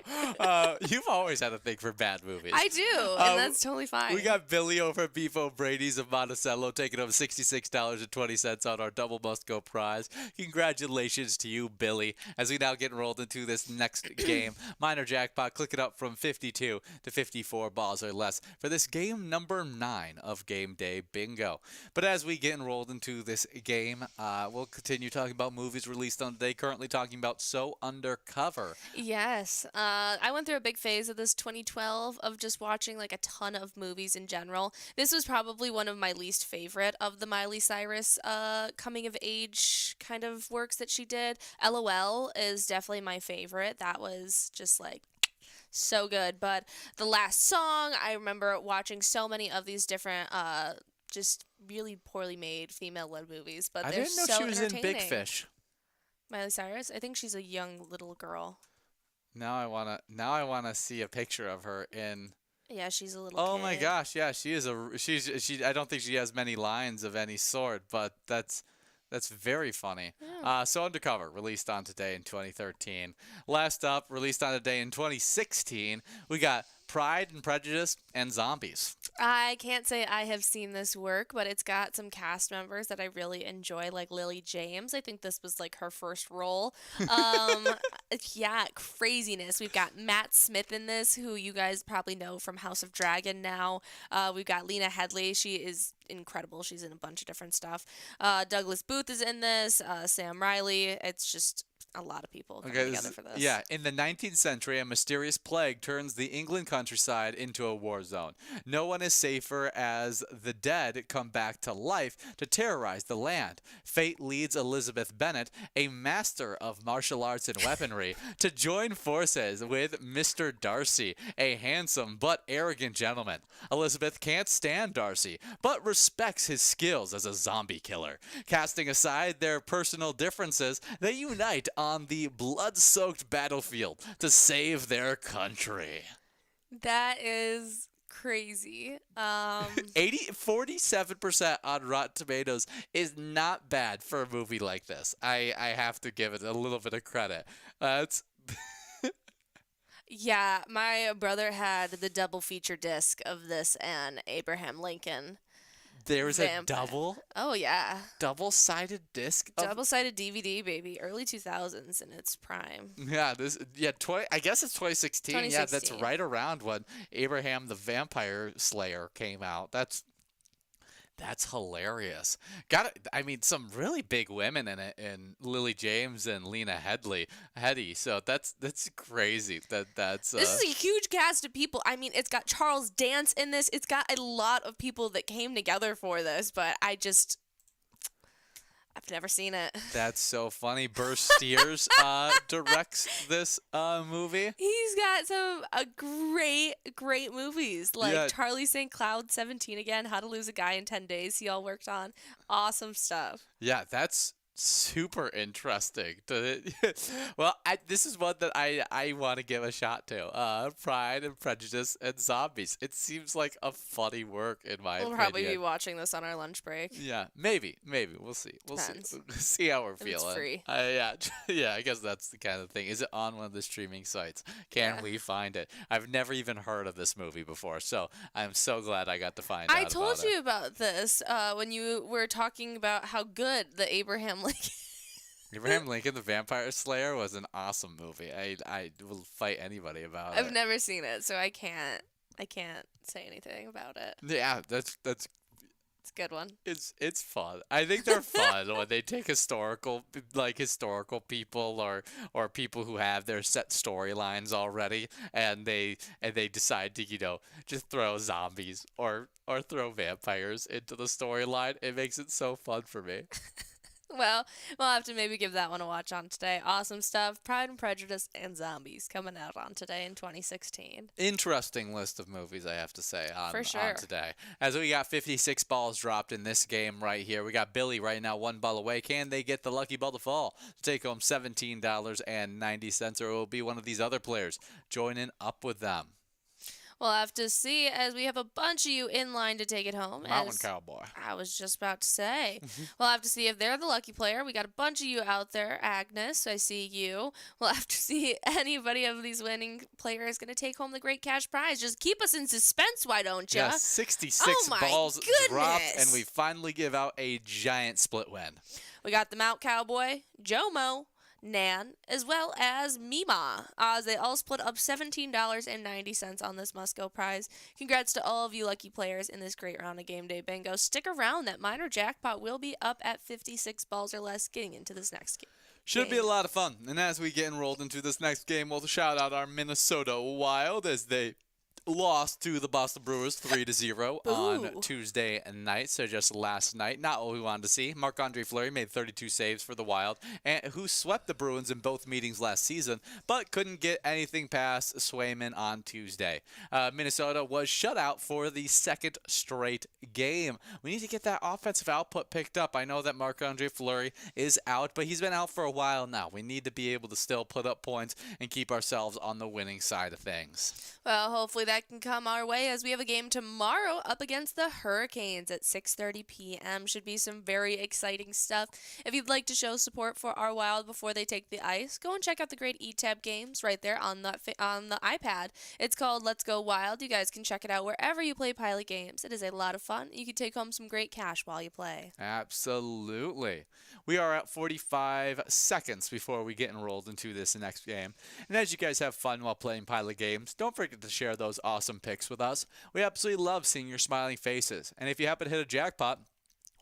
You've always had a thing for bad movies. I do, and that's totally fine. We got Billy over at Beef O'Brady's of Monticello taking over 66 $6.20 on our double must go prize. Congratulations to you, Billy. As we now get enrolled into this next game, minor jackpot, click it up from 52 to 54 balls or less for this game number 9 of Game Day Bingo. But as we get enrolled into this game, we'll continue talking about movies released on the day. Currently talking about So Undercover. Yes. I went through a big phase of this 2012 of just watching like a ton of movies in general. This was probably one of my least favorite of the Miley Cyrus coming of age kind of works that she did. LOL is definitely my favorite. That was just like so good. But the last song, I remember watching so many of these different just really poorly made female-led movies, but I they're didn't know so she was in Big entertaining. Fish. Miley Cyrus? I think she's a young little girl. Now I wanna see a picture of her in. Yeah, she's a little Oh kid. my gosh, yeah, she. I don't think she has many lines of any sort, but that's very funny. Yeah. So Undercover, released on today in 2013. Last up, released on today in 2016, we got Pride and Prejudice and Zombies. I can't say I have seen this work, but it's got some cast members that I really enjoy, like Lily James. I think this was like her first role. Um, yeah, craziness. We've got Matt Smith in this, who you guys probably know from House of Dragon now. We've got Lena Headey. She is incredible. She's in a bunch of different stuff. Douglas Booth is in this. Sam Riley. It's just a lot of people coming together for this. Yeah, in the 19th century, a mysterious plague turns the England countryside into a war zone. No one is safer as the dead come back to life to terrorize the land. Fate leads Elizabeth Bennet, a master of martial arts and weaponry, to join forces with Mr. Darcy, a handsome but arrogant gentleman. Elizabeth can't stand Darcy, but respects his skills as a zombie killer. Casting aside their personal differences, they unite on the blood-soaked battlefield to save their country. That is crazy. 47% on Rotten Tomatoes is not bad for a movie like this. I have to give it a little bit of credit. It's Yeah, my brother had the double feature disc of this and Abraham Lincoln. There's a Vampire. Oh yeah, double-sided disc of double-sided DVD, baby, early 2000s in its prime. I guess it's 2016. Yeah, that's 2016. right around when Abraham the Vampire Slayer came out. That's hilarious. I mean, some really big women in it, in Lily James and Lena Headey. So that's crazy. That's This is a huge cast of people. I mean, it's got Charles Dance in this. It's got a lot of people that came together for this, but I've never seen it. That's so funny. Burr Steers directs this movie. He's got some great movies like Yeah. Charlie St. Cloud 17 again, How to Lose a Guy in 10 Days. He all worked on awesome stuff. Yeah, that's super interesting. Well, this is one that I want to give a shot to. Pride and Prejudice and Zombies. It seems like a funny work in my We'll opinion. probably be watching this on our lunch break. Yeah, maybe we'll see. We'll Depends. see how we're If feeling. it's free. Yeah, yeah. I guess that's the kind of thing. Is it on one of the streaming sites? Can Yeah. we find it? I've never even heard of this movie before, so I'm so glad I got to find out. I told about you it. about this when you were talking about how good the Abraham Lincoln. Abraham Lincoln, the Vampire Slayer, was an awesome movie. I will fight anybody about I've it. never seen it, so I can't say anything about it. Yeah, that's It's a good one. it's fun. I think they're fun when they take historical people or people who have their set storylines already, and they decide to just throw zombies or throw vampires into the storyline. It makes it so fun for me. Well, we'll have to maybe give that one a watch on today. Awesome stuff. Pride and Prejudice and Zombies coming out on today in 2016. Interesting list of movies, I have to say, For on sure. today. As we got 56 balls dropped in this game right here. We got Billy right now, one ball away. Can they get the lucky ball to fall to take home $17.90, or it will be one of these other players joining up with them? We'll have to see as we have a bunch of you in line to take it home. Mountain As Cowboy. I was just about to say. We'll have to see if they're the lucky player. We got a bunch of you out there. Agnes, I see you. We'll have to see anybody of these winning players going to take home the great cash prize. Just keep us in suspense, why don't ya? Yeah, 66 Oh my balls dropped, and goodness. we finally give out a giant split win. We got the Mount Cowboy, Jomo, Nan, as well as Mima. They all split up $17.90 on this must-go prize. Congrats to all of you lucky players in this great round of Game Day Bingo. Stick around. That minor jackpot will be up at 56 balls or less getting into this next game. Should be a lot of fun. And as we get enrolled into this next game, we'll shout out our Minnesota Wild as they lost to the Boston Brewers 3-0 on Tuesday night. So just last night, not what we wanted to see. Marc-Andre Fleury made 32 saves for the Wild, and who swept the Bruins in both meetings last season, but couldn't get anything past Swayman on Tuesday. Minnesota was shut out for the second straight game. We need to get that offensive output picked up. I know that Marc-Andre Fleury is out, but he's been out for a while now. We need to be able to still put up points and keep ourselves on the winning side of things. Well, hopefully that can come our way as we have a game tomorrow up against the Hurricanes at 6:30 p.m. Should be some very exciting stuff. If you'd like to show support for our Wild before they take the ice, go and check out the great eTab games right there on the iPad. It's called Let's Go Wild. You guys can check it out wherever you play Pilot games. It is a lot of fun. You can take home some great cash while you play. Absolutely. We are at 45 seconds before we get enrolled into this next game. And as you guys have fun while playing Pilot games, don't forget to share those awesome picks with us. We absolutely love seeing your smiling faces. And if you happen to hit a jackpot,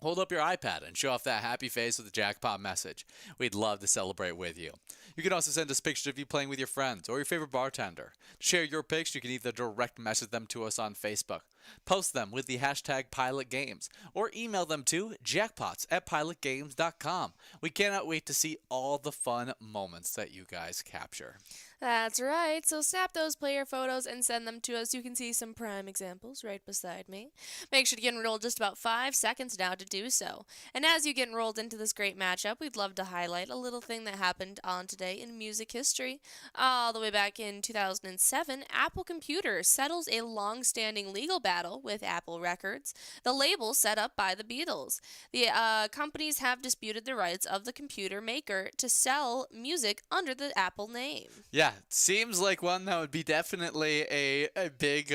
hold up your iPad and show off that happy face with the jackpot message. We'd love to celebrate with you. You can also send us pictures of you playing with your friends or your favorite bartender. To share your pics, you can either direct message them to us on Facebook, post them with the hashtag PilotGames, or email them to jackpots@pilotgames.com. We cannot wait to see all the fun moments that you guys capture. That's right. So snap those player photos and send them to us. You can see some prime examples right beside me. Make sure to get enrolled just about 5 seconds now to do so. And as you get enrolled into this great matchup, we'd love to highlight a little thing that happened on today in music history. All the way back in 2007, Apple Computer settles a long-standing legal battle with Apple Records, the label set up by the Beatles. The companies have disputed the rights of the computer maker to sell music under the Apple name. Yeah, seems like one that would be definitely a big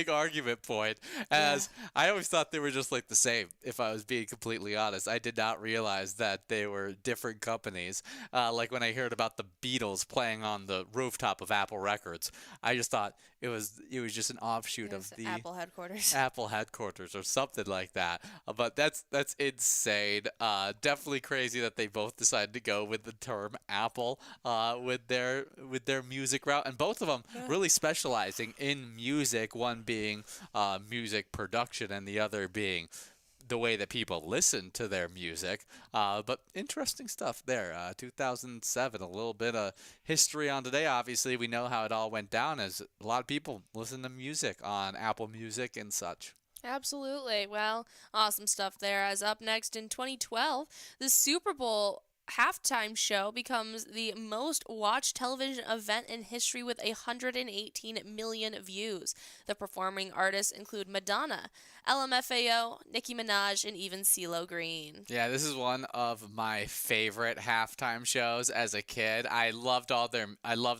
argument point. As I always thought they were just like the same. If I was being completely honest, I did not realize that they were different companies. Like when I heard about the Beatles playing on the rooftop of Apple Records, I just thought it was just an offshoot of the Apple headquarters. Apple headquarters or something like that. But that's insane. Definitely crazy that they both decided to go with the term Apple with their music route, and both of them really specializing in music. One being music production, and the other being the way that people listen to their music. But interesting stuff there. 2007, a little bit of history on today. Obviously, we know how it all went down, as a lot of people listen to music on Apple Music and such. Absolutely. Well, awesome stuff there. As up next in 2012, the Super Bowl halftime show becomes the most watched television event in history with 118 million views. The performing artists include Madonna, LMFAO, Nicki Minaj, and even CeeLo Green. Yeah, this is one of my favorite halftime shows as a kid. I loved a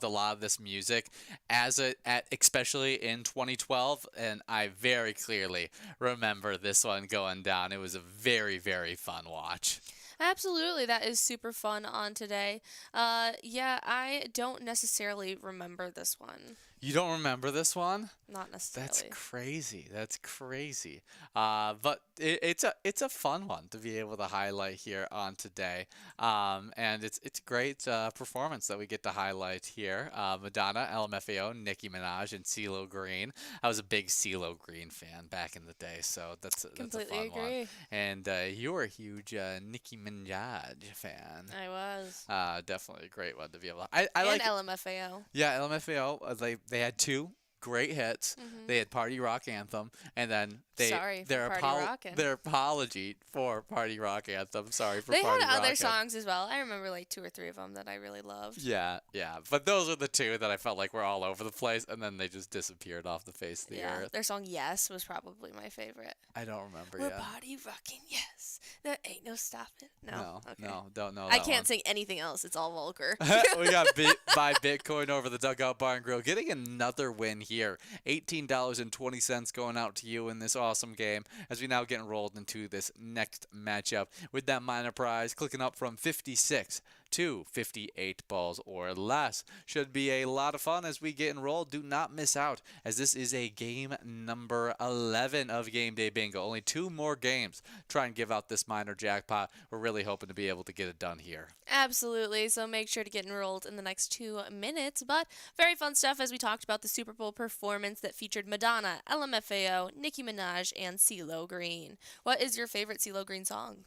lot of this music especially in 2012, and I very clearly remember this one going down. It was a very, very fun watch. Absolutely, that is super fun on today. I don't necessarily remember this one. You don't remember this one? Not necessarily. That's crazy. That's crazy. But it's a fun one to be able to highlight here on today. And it's a great performance that we get to highlight here. Madonna, LMFAO, Nicki Minaj, and CeeLo Green. I was a big CeeLo Green fan back in the day, so that's a Completely fun agree. one. And you were a huge Nicki Minaj fan. I was. Definitely a great one to be able to. I And like LMFAO. Yeah, LMFAO. They had two great hits. They had Party Rock Anthem, and then Sorry for Party Rockin'. their apology for Party Rock Anthem. Sorry for They Party had other Rockin'. songs as well. I remember like 2 or 3 of them that I really loved. Yeah, yeah. But those are the two that I felt like were all over the place, and then they just disappeared off the face of the earth. Their song Yes was probably my favorite. I don't remember We're yet. party rocking, yes. There ain't no stopping. No. Okay. No, don't know I that can't one. sing anything else. It's all vulgar. We got Buy Bitcoin over the Dugout Bar and Grill, getting another win here. $18.20 going out to you in this awesome game as we now get enrolled into this next matchup with that minor prize clicking up from 56 to 58 balls or less. Should be a lot of fun as we get enrolled. Do not miss out, as this is a game number 11 of Game Day Bingo. Only 2 more games. Try and give out this minor jackpot. We're really hoping to be able to get it done here. Absolutely. So make sure to get enrolled in the next 2 minutes. But very fun stuff as we talked about the Super Bowl performance that featured Madonna, LMFAO, Nicki Minaj, and CeeLo Green. What is your favorite CeeLo Green song?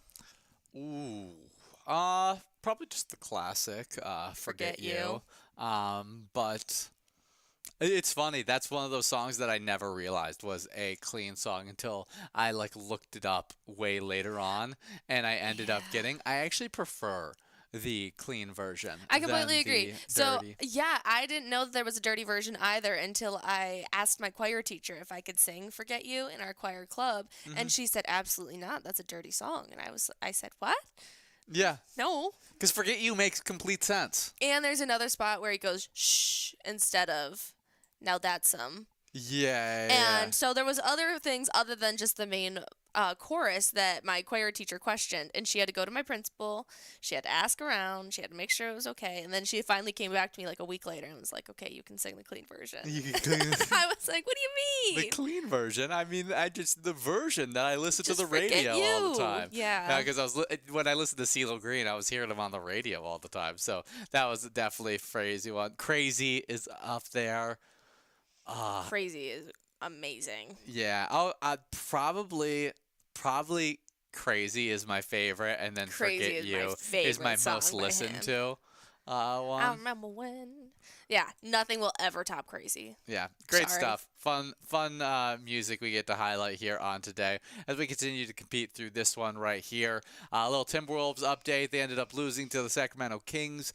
Ooh. Probably just the classic, Forget You. But it's funny. That's one of those songs that I never realized was a clean song until I looked it up way later on, and I ended up getting. I actually prefer the clean version. I completely agree. So, dirty. yeah, I didn't know that there was a dirty version either until I asked my choir teacher if I could sing Forget You in our choir club, and she said, absolutely not. That's a dirty song. And I said, what? Yeah. No. Because Forget You makes complete sense. And there's another spot where he goes, shh, instead of, now that's some. Yeah. And so there was other things other than just the main chorus that my choir teacher questioned, and she had to go to my principal. She had to ask around. She had to make sure it was okay, and then she finally came back to me like a week later and was like, "Okay, you can sing the clean version." You can clean I was like, "What do you mean?" The clean version. I mean, the version that I listen to Just the Forget radio all the You. time. Yeah. Because when I listened to CeeLo Green, I was hearing him on the radio all the time. So that was definitely a crazy one. Crazy is up there. Crazy is amazing. Yeah. Probably Crazy is my favorite, and then Crazy Forget is You my favorite is my most song by listened him. to one. I remember when. Yeah, nothing will ever top Crazy. Yeah, great Sorry. stuff. Fun music we get to highlight here on today as we continue to compete through this one right here. A little Timberwolves update. They ended up losing to the Sacramento Kings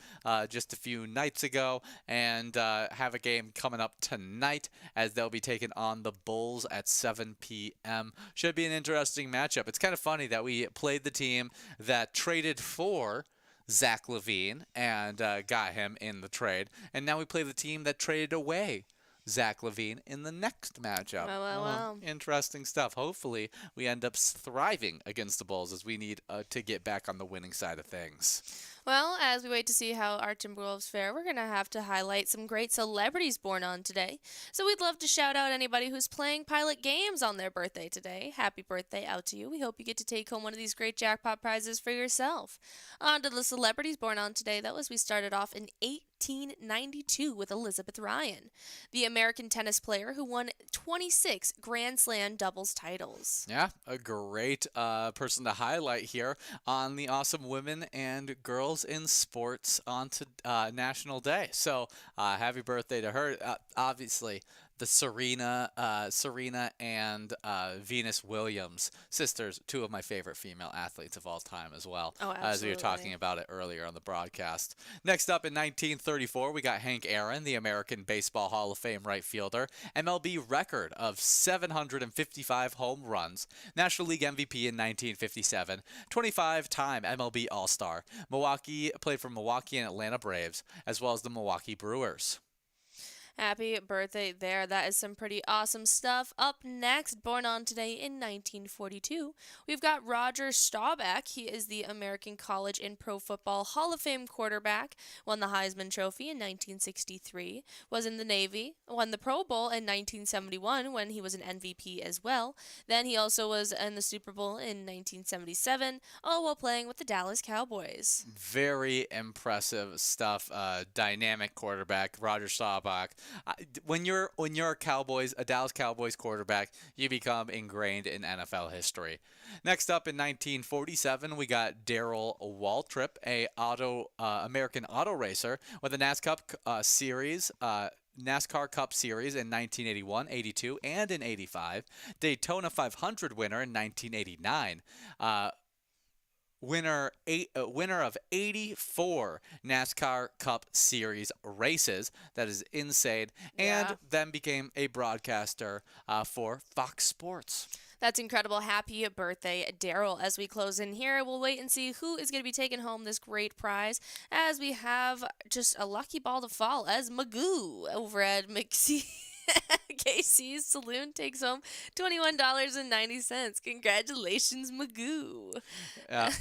just a few nights ago, and have a game coming up tonight as they'll be taking on the Bulls at 7 p.m. Should be an interesting matchup. It's kind of funny that we played the team that traded for Zach LaVine and got him in the trade. And now we play the team that traded away Zach LaVine in the next matchup. Wow. Interesting stuff. Hopefully, we end up thriving against the Bulls as we need to get back on the winning side of things. Well, as we wait to see how our Timberwolves fare, we're going to have to highlight some great celebrities born on today. So we'd love to shout out anybody who's playing Pilot Games on their birthday today. Happy birthday out to you. We hope you get to take home one of these great jackpot prizes for yourself. On to the celebrities born on today. We started off in 1892 with Elizabeth Ryan, the American tennis player who won 26 Grand Slam doubles titles. Yeah, a great person to highlight here on the awesome women and girls in sports on to National Day. So happy birthday to her. Obviously, the Serena and Venus Williams sisters, 2 of my favorite female athletes of all time as well. Oh, as we were absolutely. talking about it earlier on the broadcast. Next up in 1934, we got Hank Aaron, the American Baseball Hall of Fame right fielder, MLB record of 755 home runs, National League MVP in 1957, 25-time MLB All-Star. Milwaukee played for Milwaukee and Atlanta Braves, as well as the Milwaukee Brewers. Happy birthday there. That is some pretty awesome stuff. Up next, born on today in 1942, we've got Roger Staubach. He is the American College and Pro Football Hall of Fame quarterback, won the Heisman Trophy in 1963, was in the Navy, won the Pro Bowl in 1971 when he was an MVP as well. Then he also was in the Super Bowl in 1977, all while playing with the Dallas Cowboys. Very impressive stuff. Dynamic quarterback, Roger Staubach. When you're a Dallas Cowboys quarterback, you become ingrained in NFL history. Next up in 1947, we got Darrell Waltrip, a American auto racer with a NASCAR Cup Series in 1981, 82, and in 85. Daytona 500 winner in 1989. Winner of 84 NASCAR Cup Series races. That is insane. Yeah. And then became a broadcaster for Fox Sports. That's incredible. Happy birthday, Daryl. As we close in here, we'll wait and see who is going to be taking home this great prize, as we have just a lucky ball to fall as Magoo over at Casey's Saloon takes home $21.90. Congratulations, Magoo.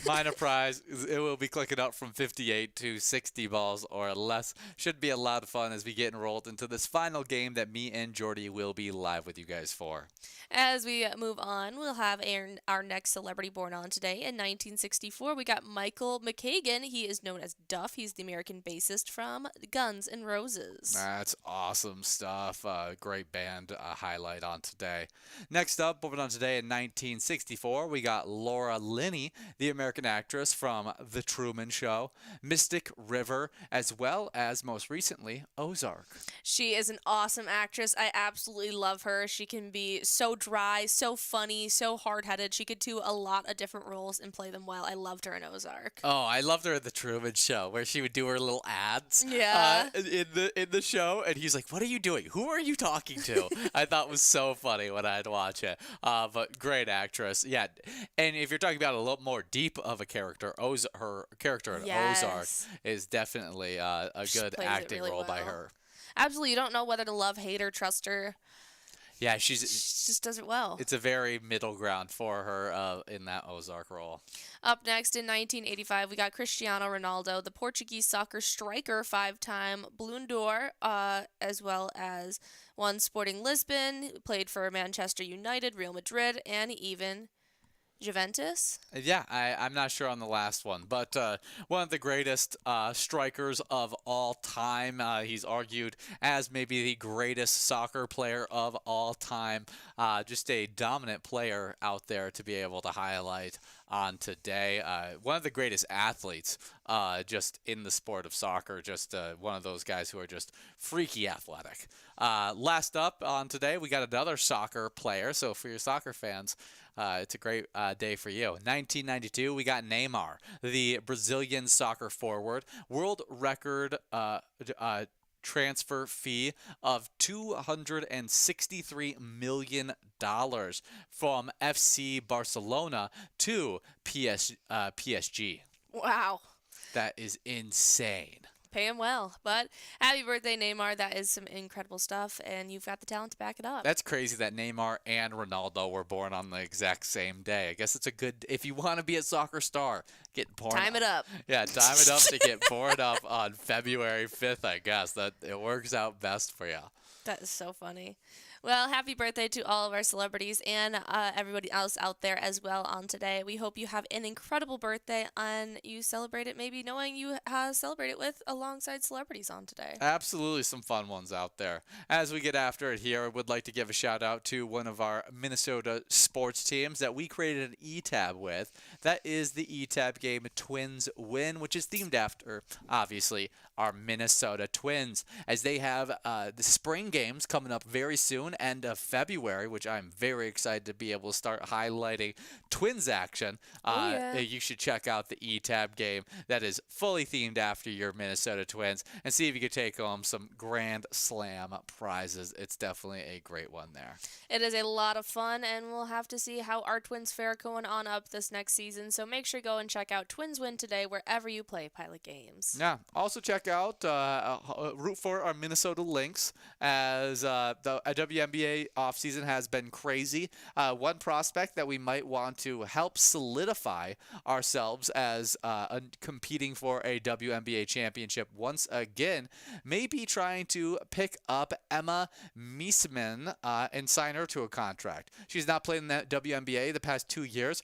Minor prize. It will be clicking up from 58 to 60 balls or less. Should be a lot of fun as we get enrolled into this final game that me and Jordy will be live with you guys for. As we move on, we'll have our next celebrity born on today. In 1964, we got Michael McKagan. He is known as Duff. He's the American bassist from Guns N' Roses. That's awesome stuff. Great band highlight on today. Next up, moving on today in 1964, we got Laura Linney, the American actress from The Truman Show, Mystic River, as well as most recently Ozark. She is an awesome actress. I absolutely love her. She can be so dry, so funny, so hard-headed. She could do a lot of different roles and play them well. I loved her in Ozark. Oh, I loved her in The Truman Show, where she would do her little ads in the show, and he's like, "What are you doing? Who are you talking to?" I thought it was so funny when I'd watch it. But great actress, yeah. And if you're talking about a little more deep of a character, her character in Ozark is definitely a good acting really role by well. her. Absolutely, you don't know whether to love, hate, or trust her. Yeah, She just does it well. It's a very middle ground for her in that Ozark role. Up next in 1985, we got Cristiano Ronaldo, the Portuguese soccer striker, 5-time Ballon d'Or, as well as won Sporting Lisbon, played for Manchester United, Real Madrid, and even Juventus. Yeah, I'm not sure on the last one, but one of the greatest strikers of all time. He's argued as maybe the greatest soccer player of all time. Just a dominant player out there to be able to highlight on today. One of the greatest athletes just in the sport of soccer. Just one of those guys who are just freaky athletic. Last up on today, we got another soccer player. So for your soccer fans, it's a great day for you. 1992, we got Neymar, the Brazilian soccer forward. World record transfer fee of $263 million from FC Barcelona to PSG. Wow. That is insane. Pay him well. But happy birthday, Neymar. That is some incredible stuff, and you've got the talent to back it up. That's crazy that Neymar and Ronaldo were born on the exact same day. I guess it's a good, if you want to be a soccer star, get born. Time it up. Yeah, time it up to get born up on February 5th, I guess. That it works out best for you. That is so funny. Well, happy birthday to all of our celebrities and everybody else out there as well on today. We hope you have an incredible birthday and you celebrate it maybe knowing you celebrate it with alongside celebrities on today. Absolutely some fun ones out there. As we get after it here, I would like to give a shout out to one of our Minnesota sports teams that we created an e-tab with. That is the e-tab game Twins Win, which is themed after, obviously, our Minnesota Twins, as they have the spring games coming up very soon, end of February, which I'm very excited to be able to start highlighting Twins action. You should check out the e-tab game that is fully themed after your Minnesota Twins and see if you could take home some Grand Slam prizes. It's definitely a great one there. It is a lot of fun, and we'll have to see how our Twins fare going on up this next season. So make sure to go and check out Twins Win today wherever you play Pilot games. Yeah. Also check out root for our Minnesota Lynx, as the WNBA offseason has been crazy. One prospect that we might want to help solidify ourselves as competing for a WNBA championship once again may be trying to pick up Emma Meesman and sign her to a contract. She's not played in the WNBA the past 2 years,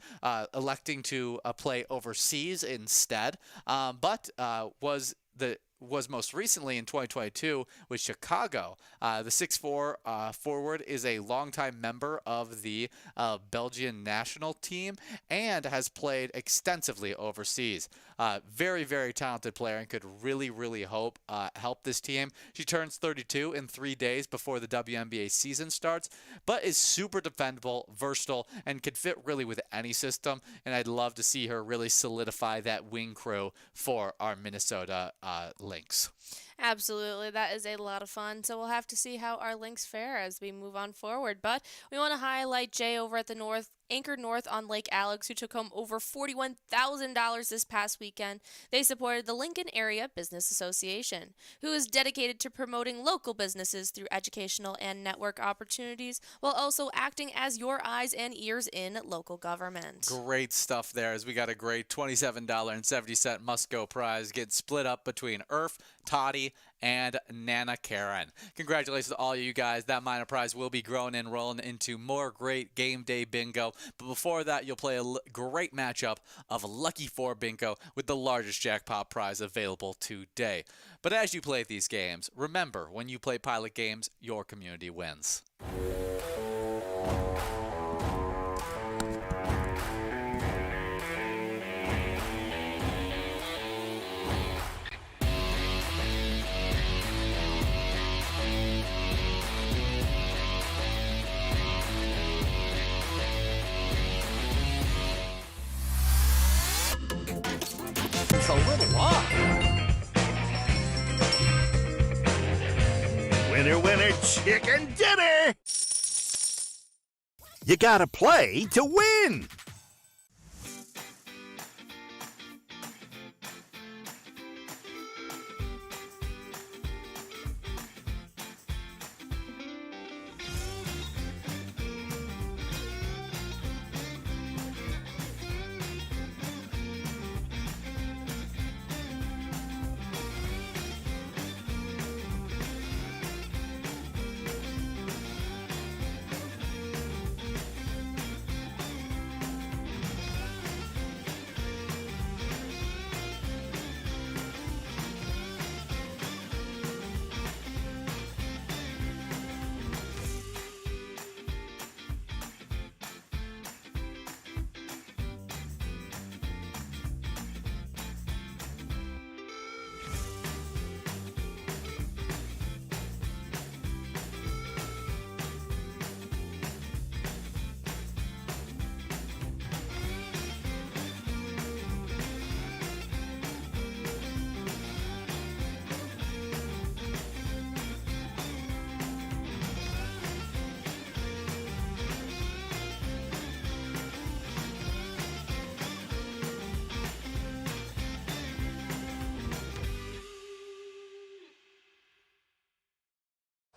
electing to play overseas instead, but was the was most recently in 2022 with Chicago. The 6'4" forward is a longtime member of the Belgian national team and has played extensively overseas. Very, very talented player and could really, really help this team. She turns 32 in 3 days before the WNBA season starts, but is super defendable, versatile, and could fit really with any system. And I'd love to see her really solidify that wing crew for our Minnesota Lynx. Absolutely. That is a lot of fun. So we'll have to see how our Lynx fare as we move on forward. But we want to highlight Jay over at the Anchor North on Lake Alex, who took home over $41,000 this past weekend. They supported the Lincoln Area Business Association, who is dedicated to promoting local businesses through educational and network opportunities, while also acting as your eyes and ears in local government. Great stuff there, as we got a great $27.70 must-go prize get split up between Irf, Toddy, and Nana Karen. Congratulations to all you guys. That minor prize will be growing and rolling into more great game day bingo. But before that, you'll play a great matchup of Lucky 4 bingo with the largest jackpot prize available today. But as you play these games, remember, when you play Pilot games, your community wins. A little off. Winner, winner, chicken dinner! You gotta play to win!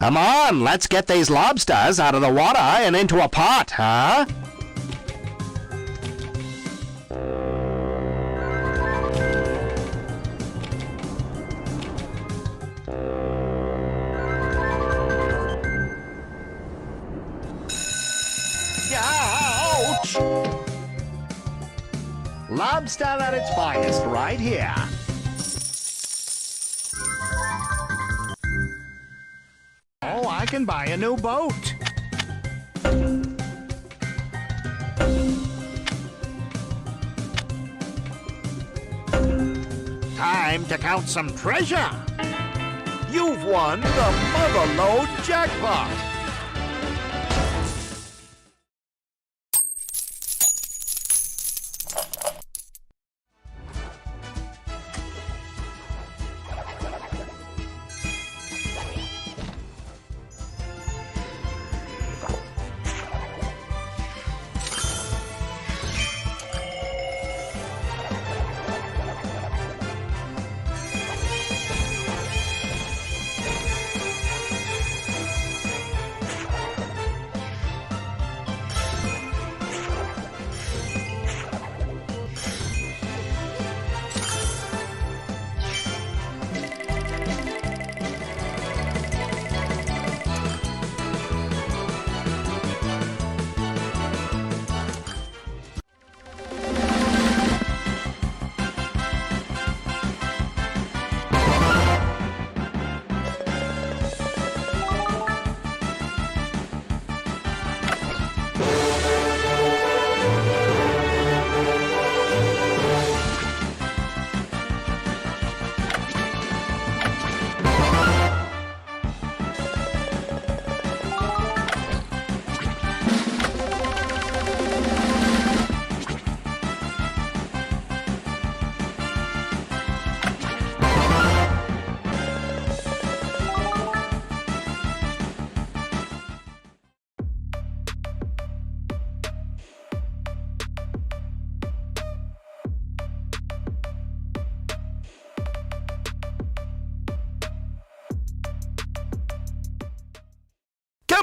Come on, let's get these lobsters out of the water and into a pot, huh? Ouch! Lobster at its finest right here. Oh, I can buy a new boat. Time to count some treasure. You've won the Motherlode Jackpot.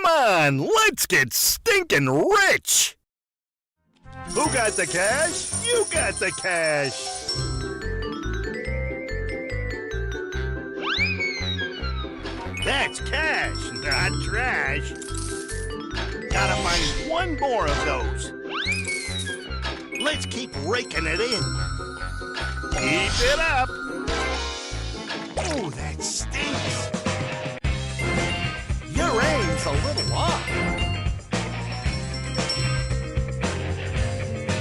on, let's get stinking rich! Who got the cash? You got the cash! That's cash, not trash. Gotta find one more of those. Let's keep raking it in. Keep it up. Oh, that stinks. Your aim's a little off.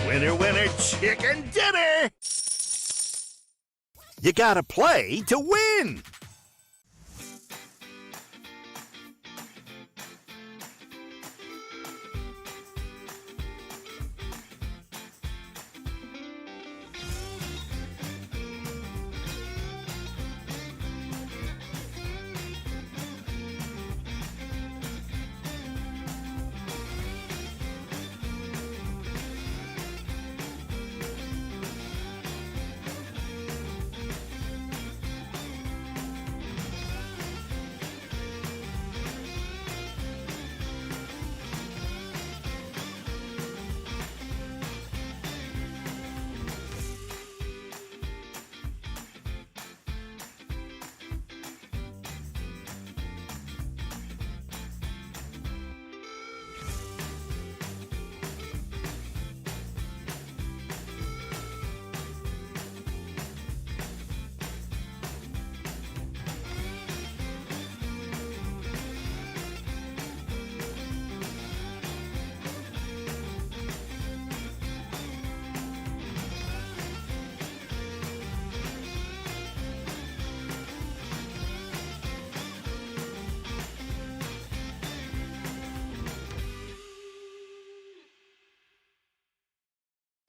Winner, winner, chicken dinner. You gotta play to win.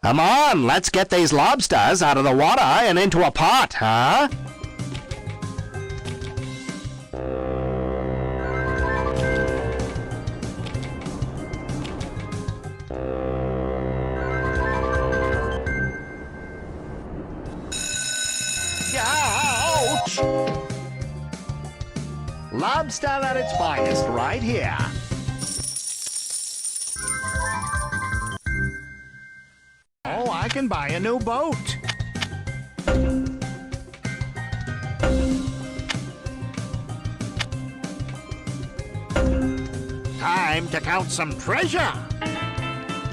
Come on, let's get these lobsters out of the water and into a pot, huh? Ouch! Lobster at its finest right here. Oh, I can buy a new boat. Time to count some treasure.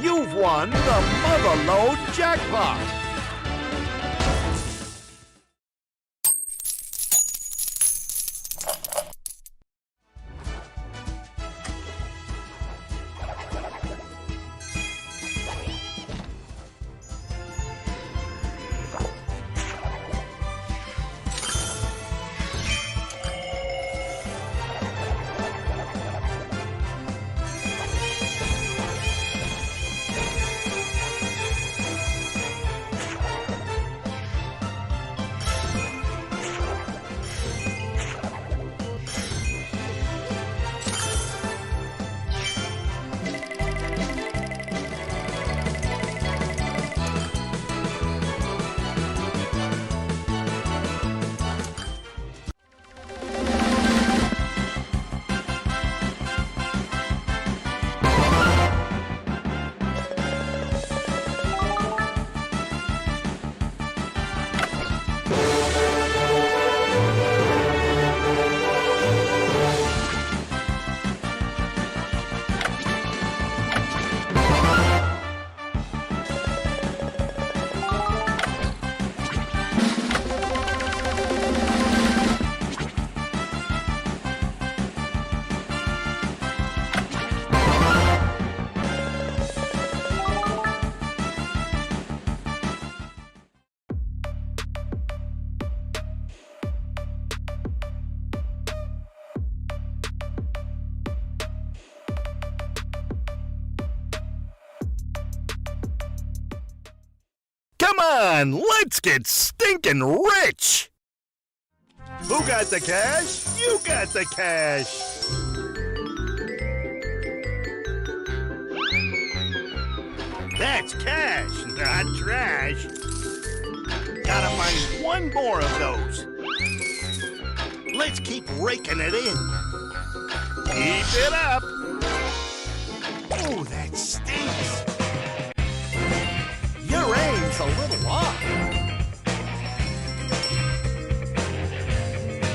You've won the Motherlode jackpot. Come on, let's get stinking rich! Who got the cash? You got the cash! That's cash, not trash. Gotta find one more of those. Let's keep raking it in. Keep it up. Ooh, that stinks. Your aim's a little off.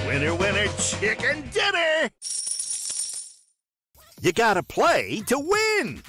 Winner, winner, chicken dinner! You gotta play to win!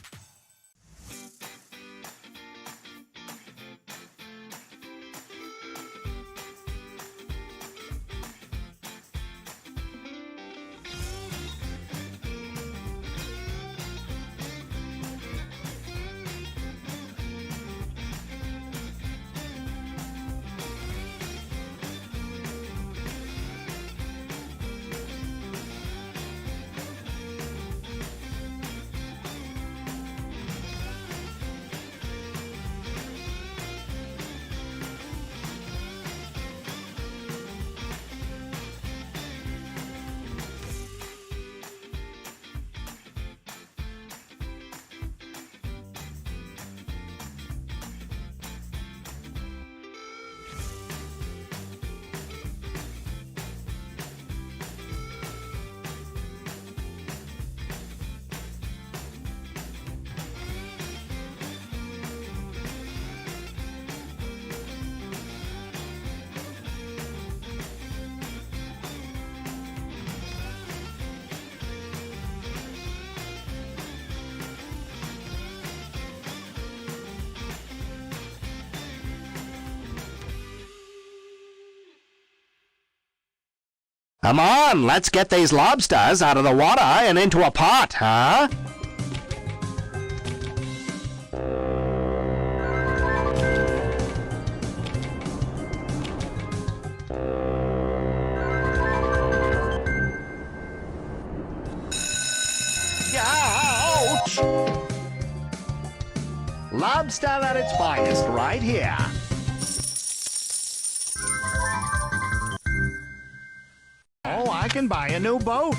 Come on, let's get these lobsters out of the water and into a pot, huh? Ouch! Lobster at its finest right here. Oh, I can buy a new boat.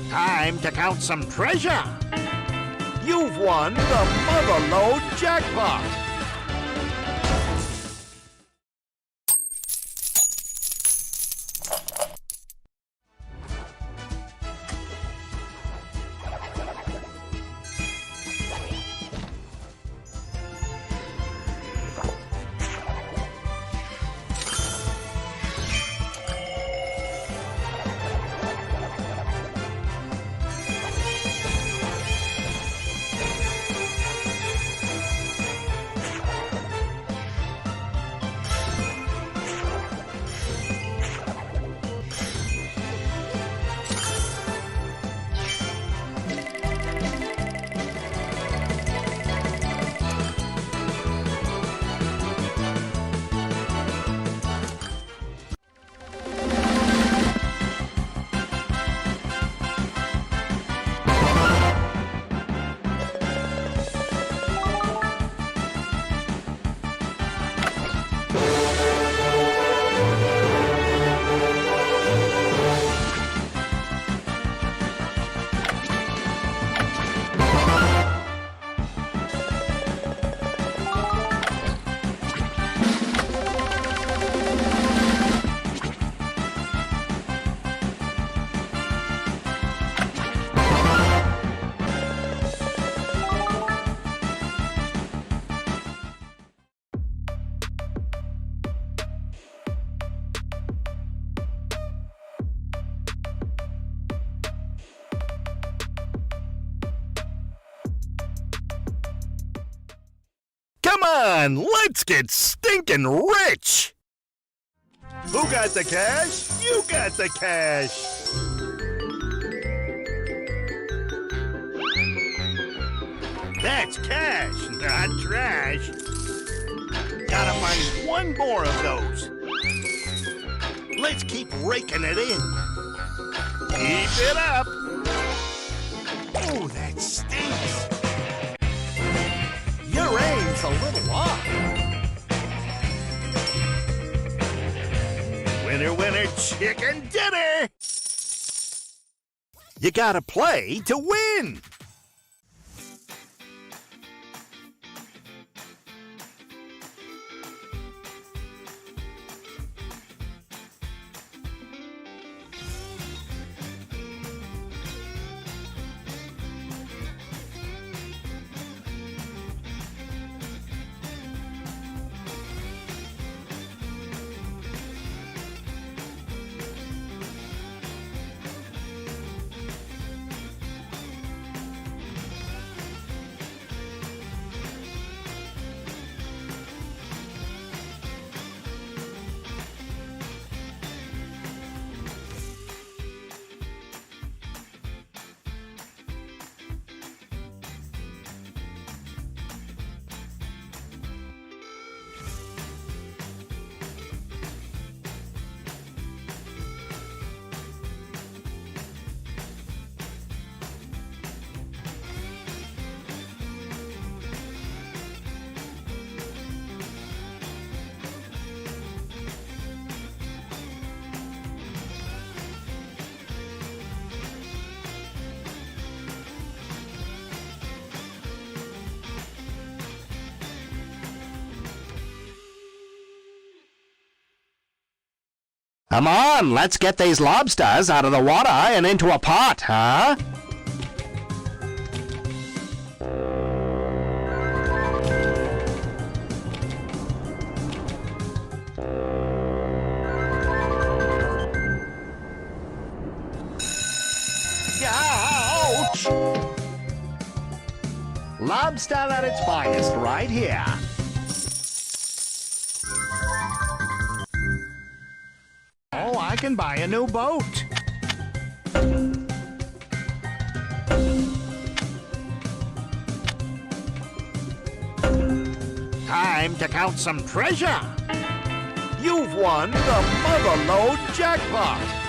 Time to count some treasure. You've won the Motherlode Jackpot. Come on, let's get stinking rich! Who got the cash? You got the cash! That's cash, not trash. Gotta find one more of those. Let's keep raking it in. Keep it up. Oh, that stinks. Your aim's a little off. Winner, winner, chicken dinner! You gotta play to win! Come on, let's get these lobsters out of the water and into a pot, huh? Ouch! Lobster at its finest right here. Oh, I can buy a new boat. Time to count some treasure. You've won the Motherlode Jackpot.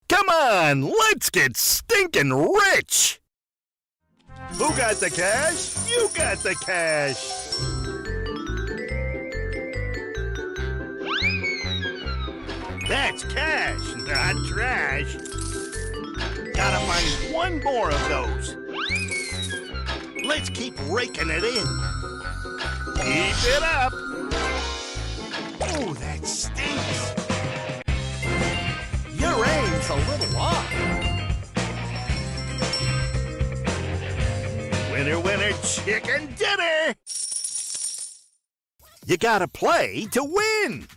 Come on, let's get stinking rich! Who got the cash? You got the cash! That's cash, not trash. Gotta find one more of those. Let's keep raking it in. Keep it up. Oh, that stinks. Your aim's a little off. Winner, winner, chicken dinner! You gotta play to win!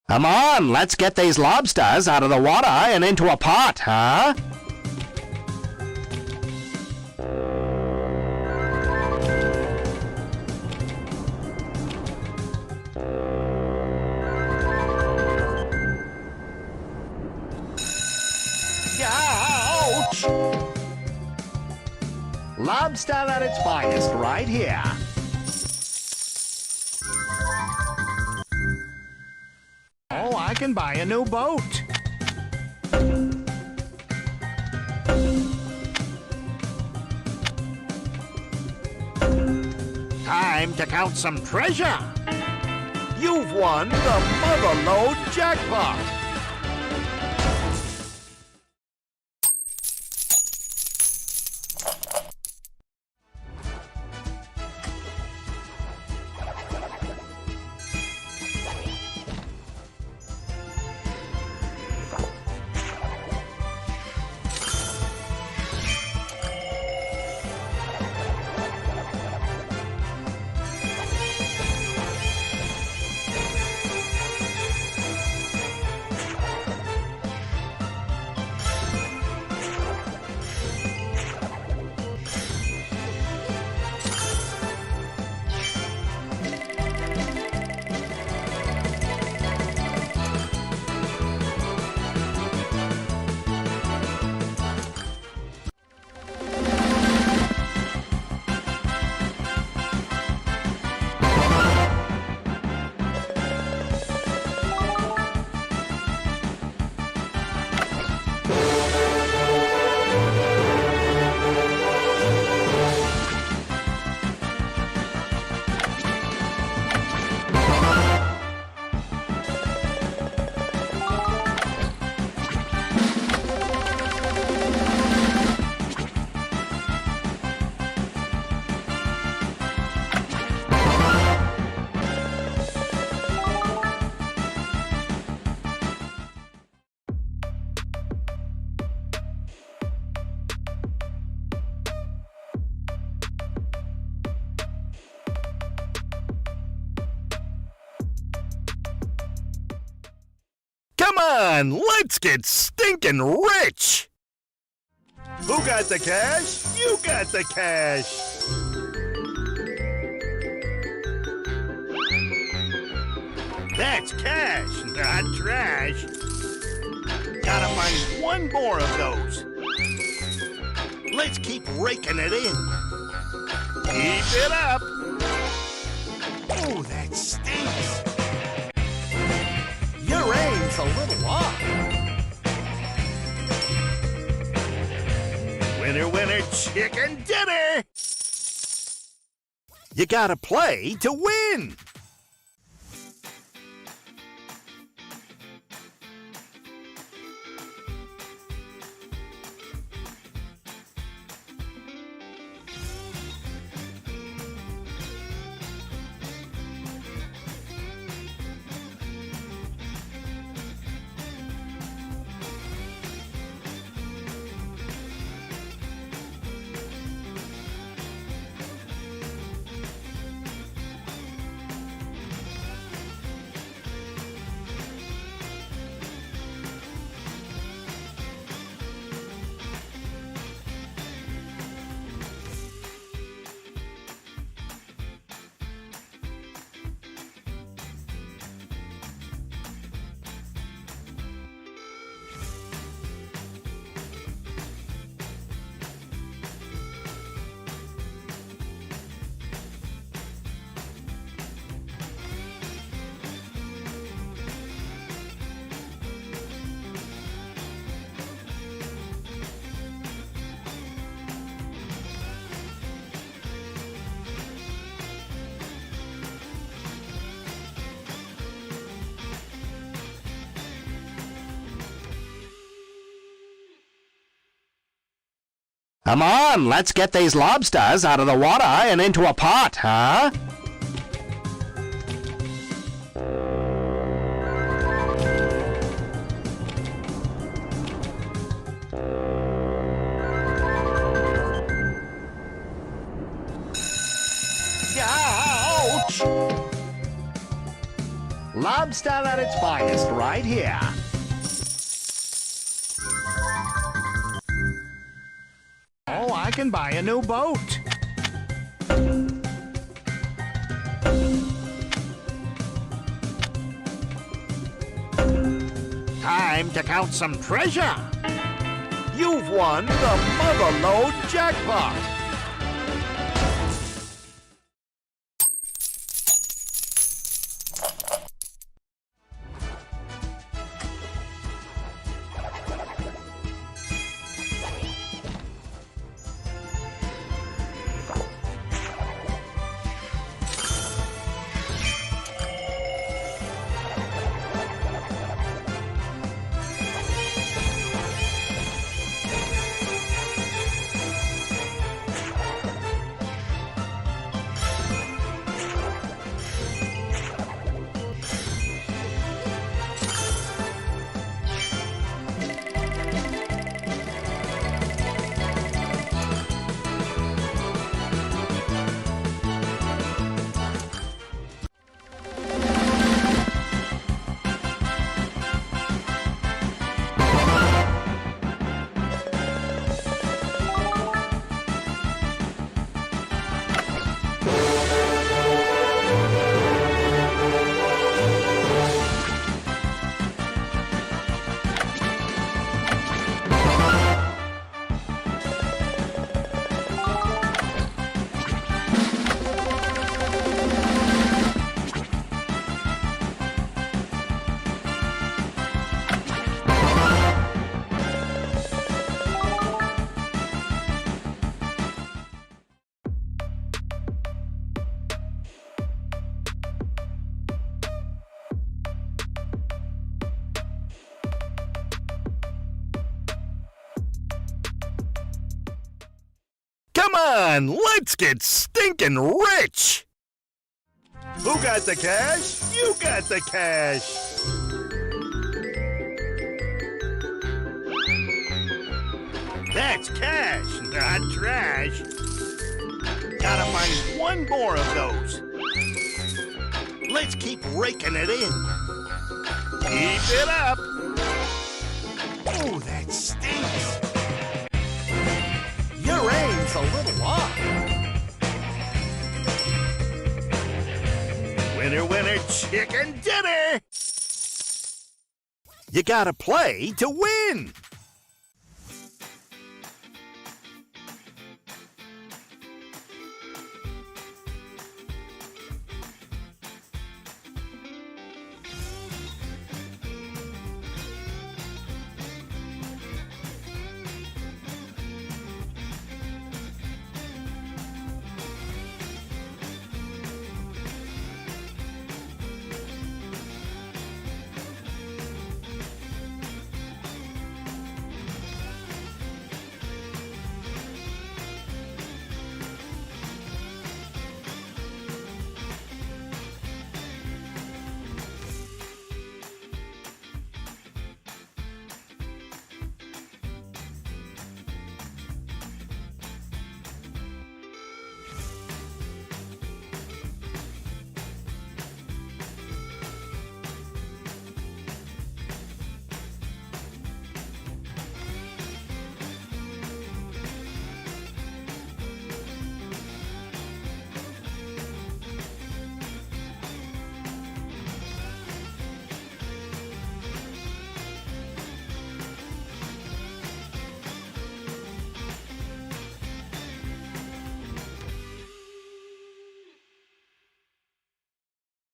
Come on, let's get these lobsters out of the water and into a pot, huh? Ouch! Lobster at its finest right here. Oh, I can buy a new boat. Time to count some treasure. You've won the Motherlode Jackpot. Come on, let's get stinking rich! Who got the cash? You got the cash! That's cash, not trash. Gotta find one more of those. Let's keep raking it in. Keep it up. Oh, that stinks. Your aim's a little off. Winner, winner, chicken dinner! You gotta play to win! Come on, let's get these lobsters out of the water and into a pot, huh? Ouch! Lobster at its finest right here. Oh, I can buy a new boat. Time to count some treasure. You've won the Motherlode Jackpot. Come on, let's get stinking rich! Who got the cash? You got the cash! That's cash, not trash. Gotta find one more of those. Let's keep raking it in. Keep it up. Oh, that stinks. Your aim's a little off. Winner, winner, chicken dinner. You gotta play to win.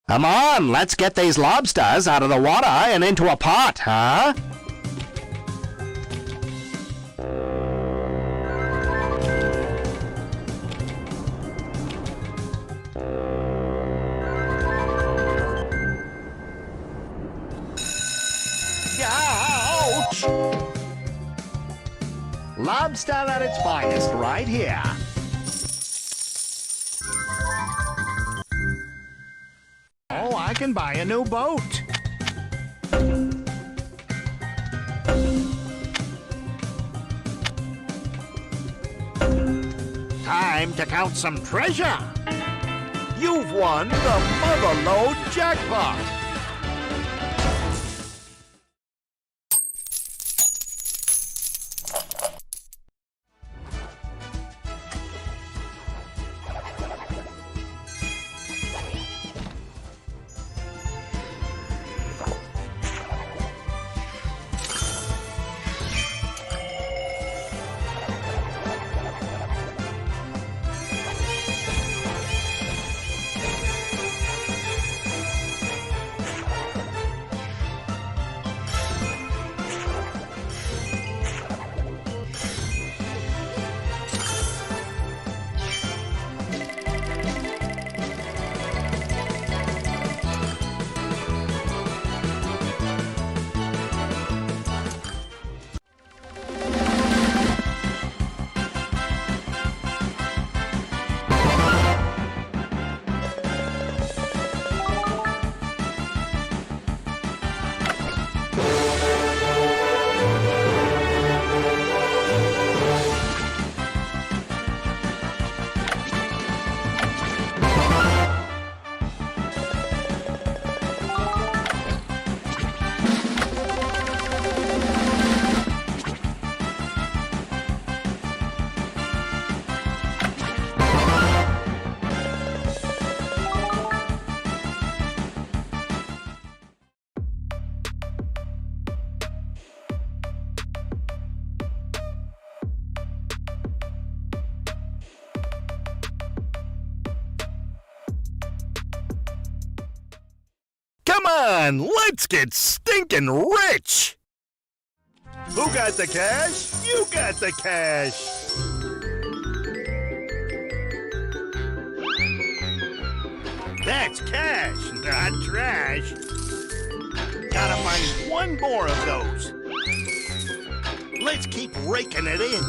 Come on, let's get these lobsters out of the water and into a pot, huh? Ouch! Lobster at its finest right here. Oh, I can buy a new boat. Time to count some treasure. You've won the Motherload Jackpot. Come on, let's get stinking rich! Who got the cash? You got the cash! That's cash, not trash. Gotta find one more of those. Let's keep raking it in.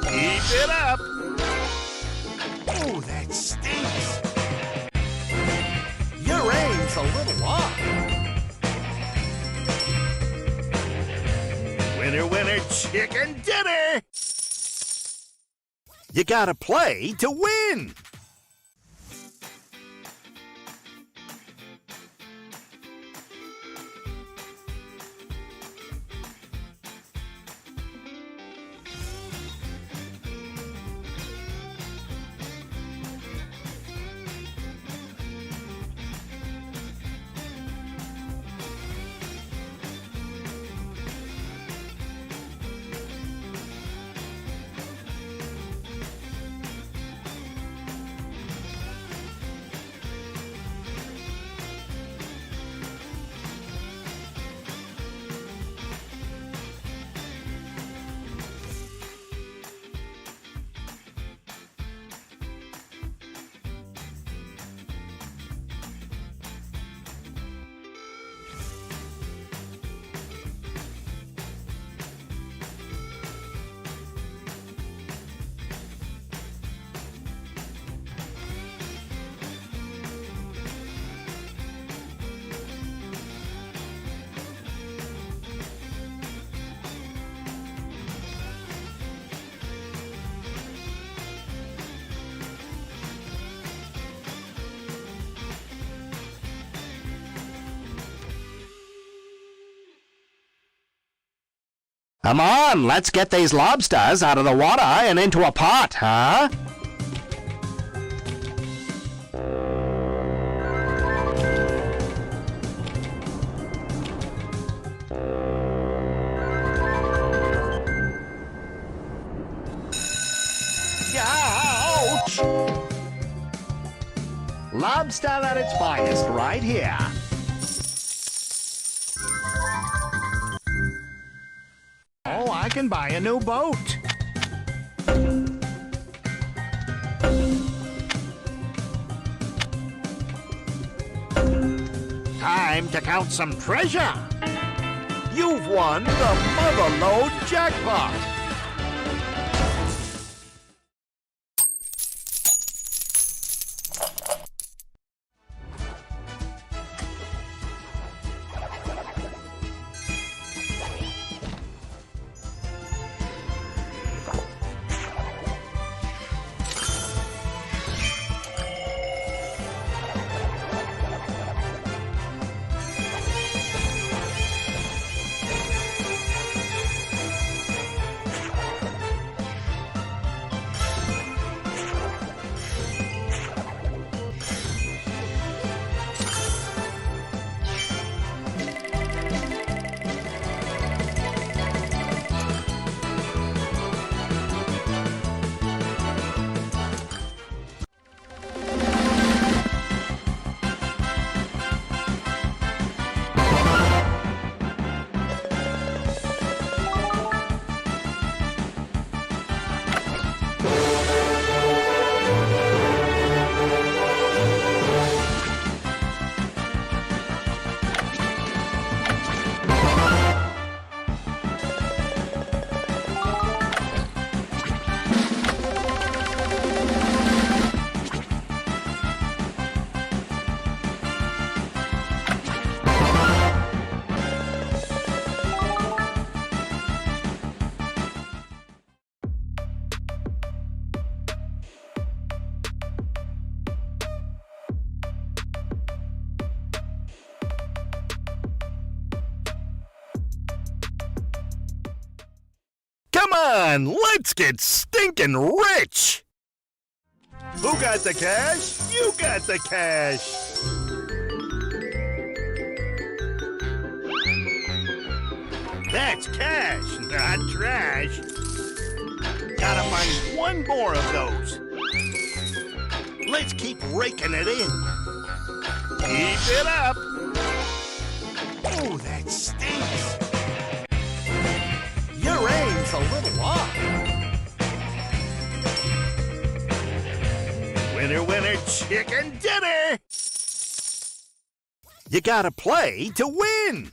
Keep it up. Oh, that stinks. Your aim's a little off. Winner, winner, chicken dinner. You gotta play to win. Come on, let's get these lobsters out of the water and into a pot, huh? Ouch! Lobster at its finest right here. Oh, I can buy a new boat. Time to count some treasure. You've won the Motherlode jackpot. Come on, let's get stinking rich! Who got the cash? You got the cash! That's cash, not trash. Gotta find one more of those. Let's keep raking it in. Keep it up. Oh, that stinks. Your aim's a little off. Winner, winner, chicken dinner! You gotta play to win!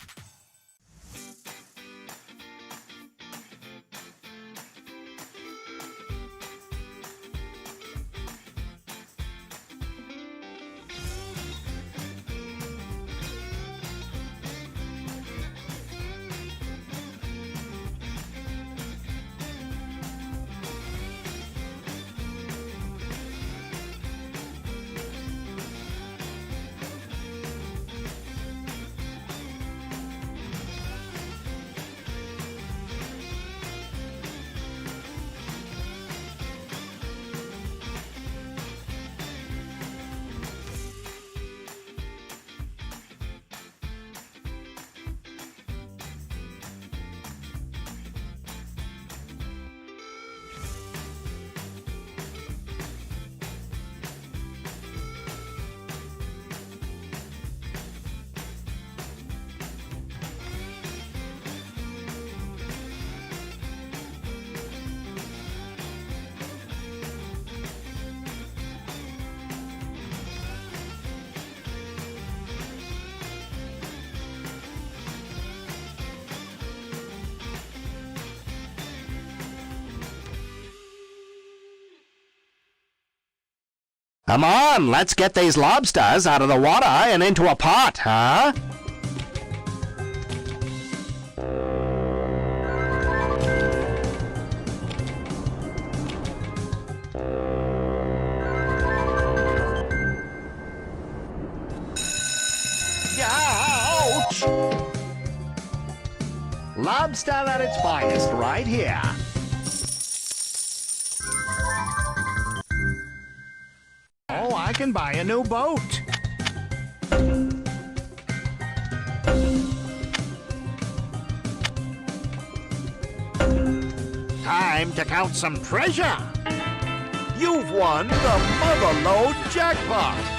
Come on, let's get these lobsters out of the water and into a pot, huh? Ouch! Lobster at its finest right here. Oh, I can buy a new boat. Time to count some treasure. You've won the Motherlode Jackpot.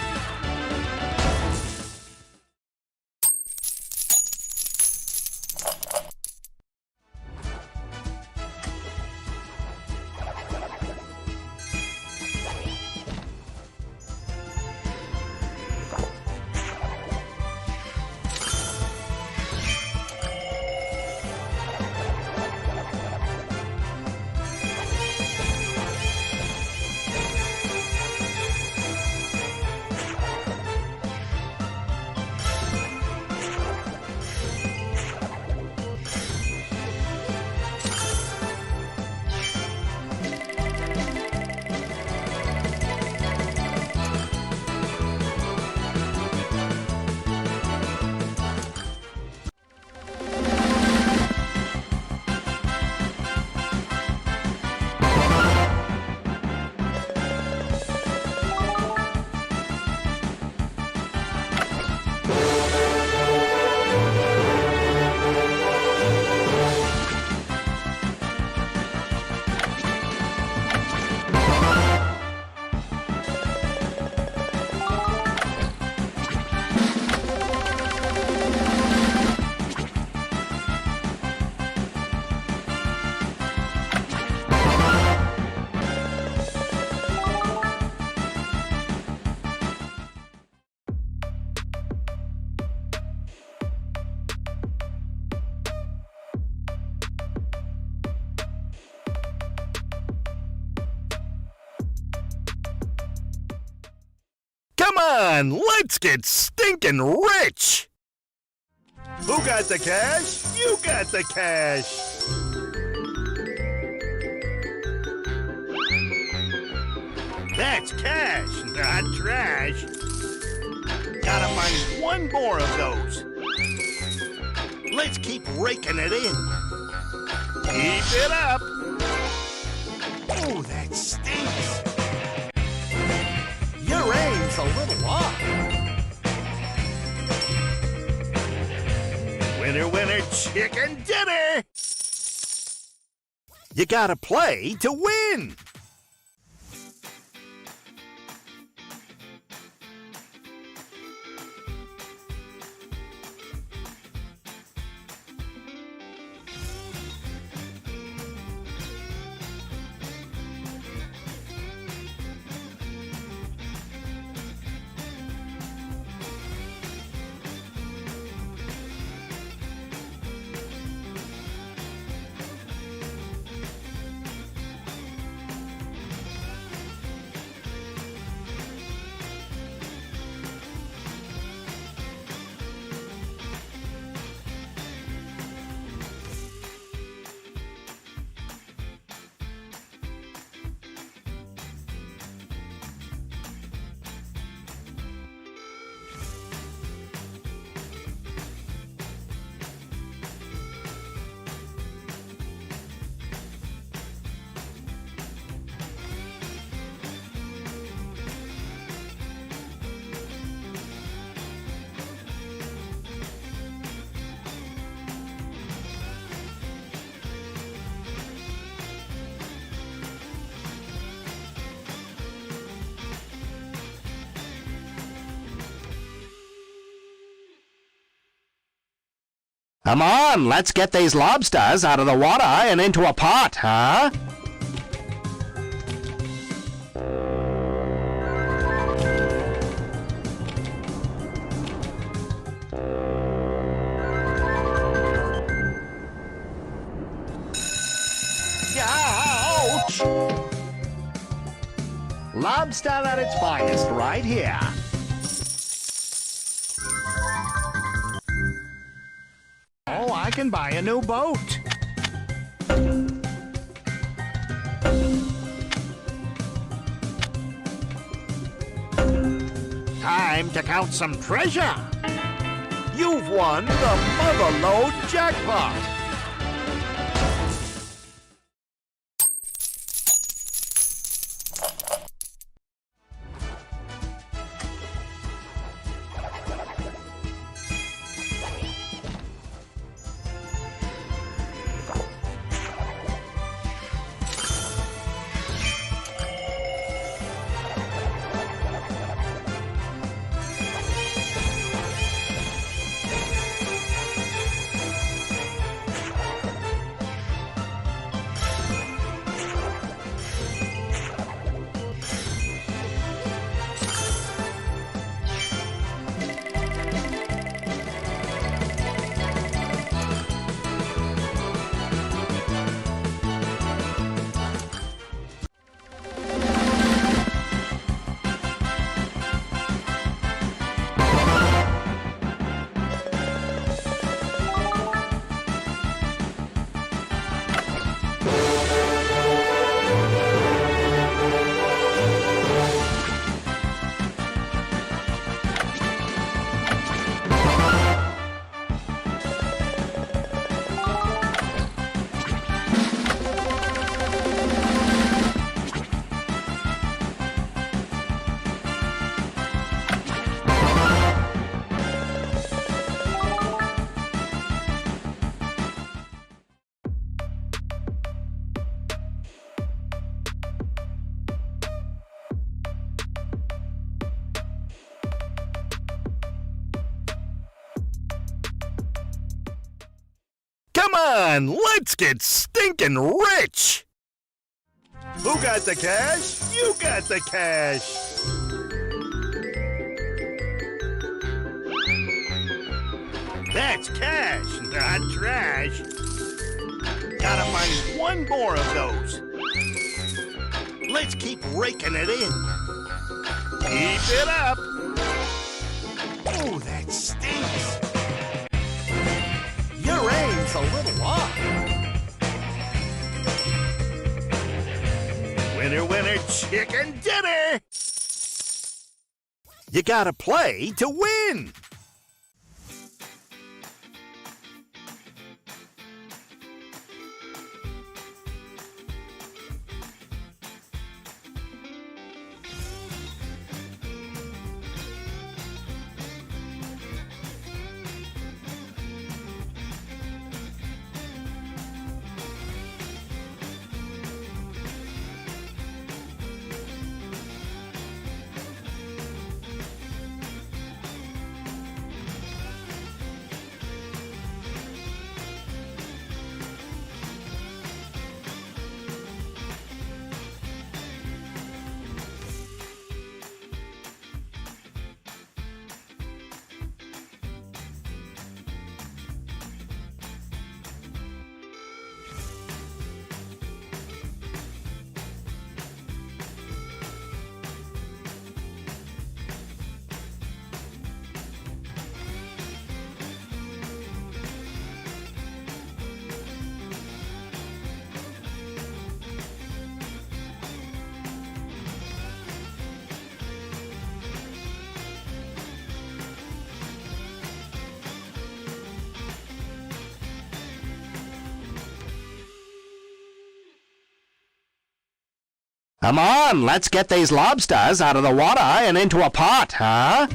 Come on, let's get stinking rich! Who got the cash? You got the cash! That's cash, not trash. Gotta find one more of those. Let's keep raking it in. Keep it up. Oh, that stinks. Your aim's a little off. Winner, winner, chicken dinner! You gotta play to win! Come on, let's get these lobsters out of the water and into a pot, huh? Ouch! Lobster at its finest right here. Oh, I can buy a new boat. Time to count some treasure. You've won the Motherlode Jackpot. Come on, let's get stinking rich! Who got the cash? You got the cash! That's cash, not trash. Gotta find one more of those. Let's keep raking it in. Keep it up. Oh, that stinks. Your aim's a little off. Winner, winner, chicken dinner! You gotta play to win! Come on, let's get these lobsters out of the water and into a pot, huh?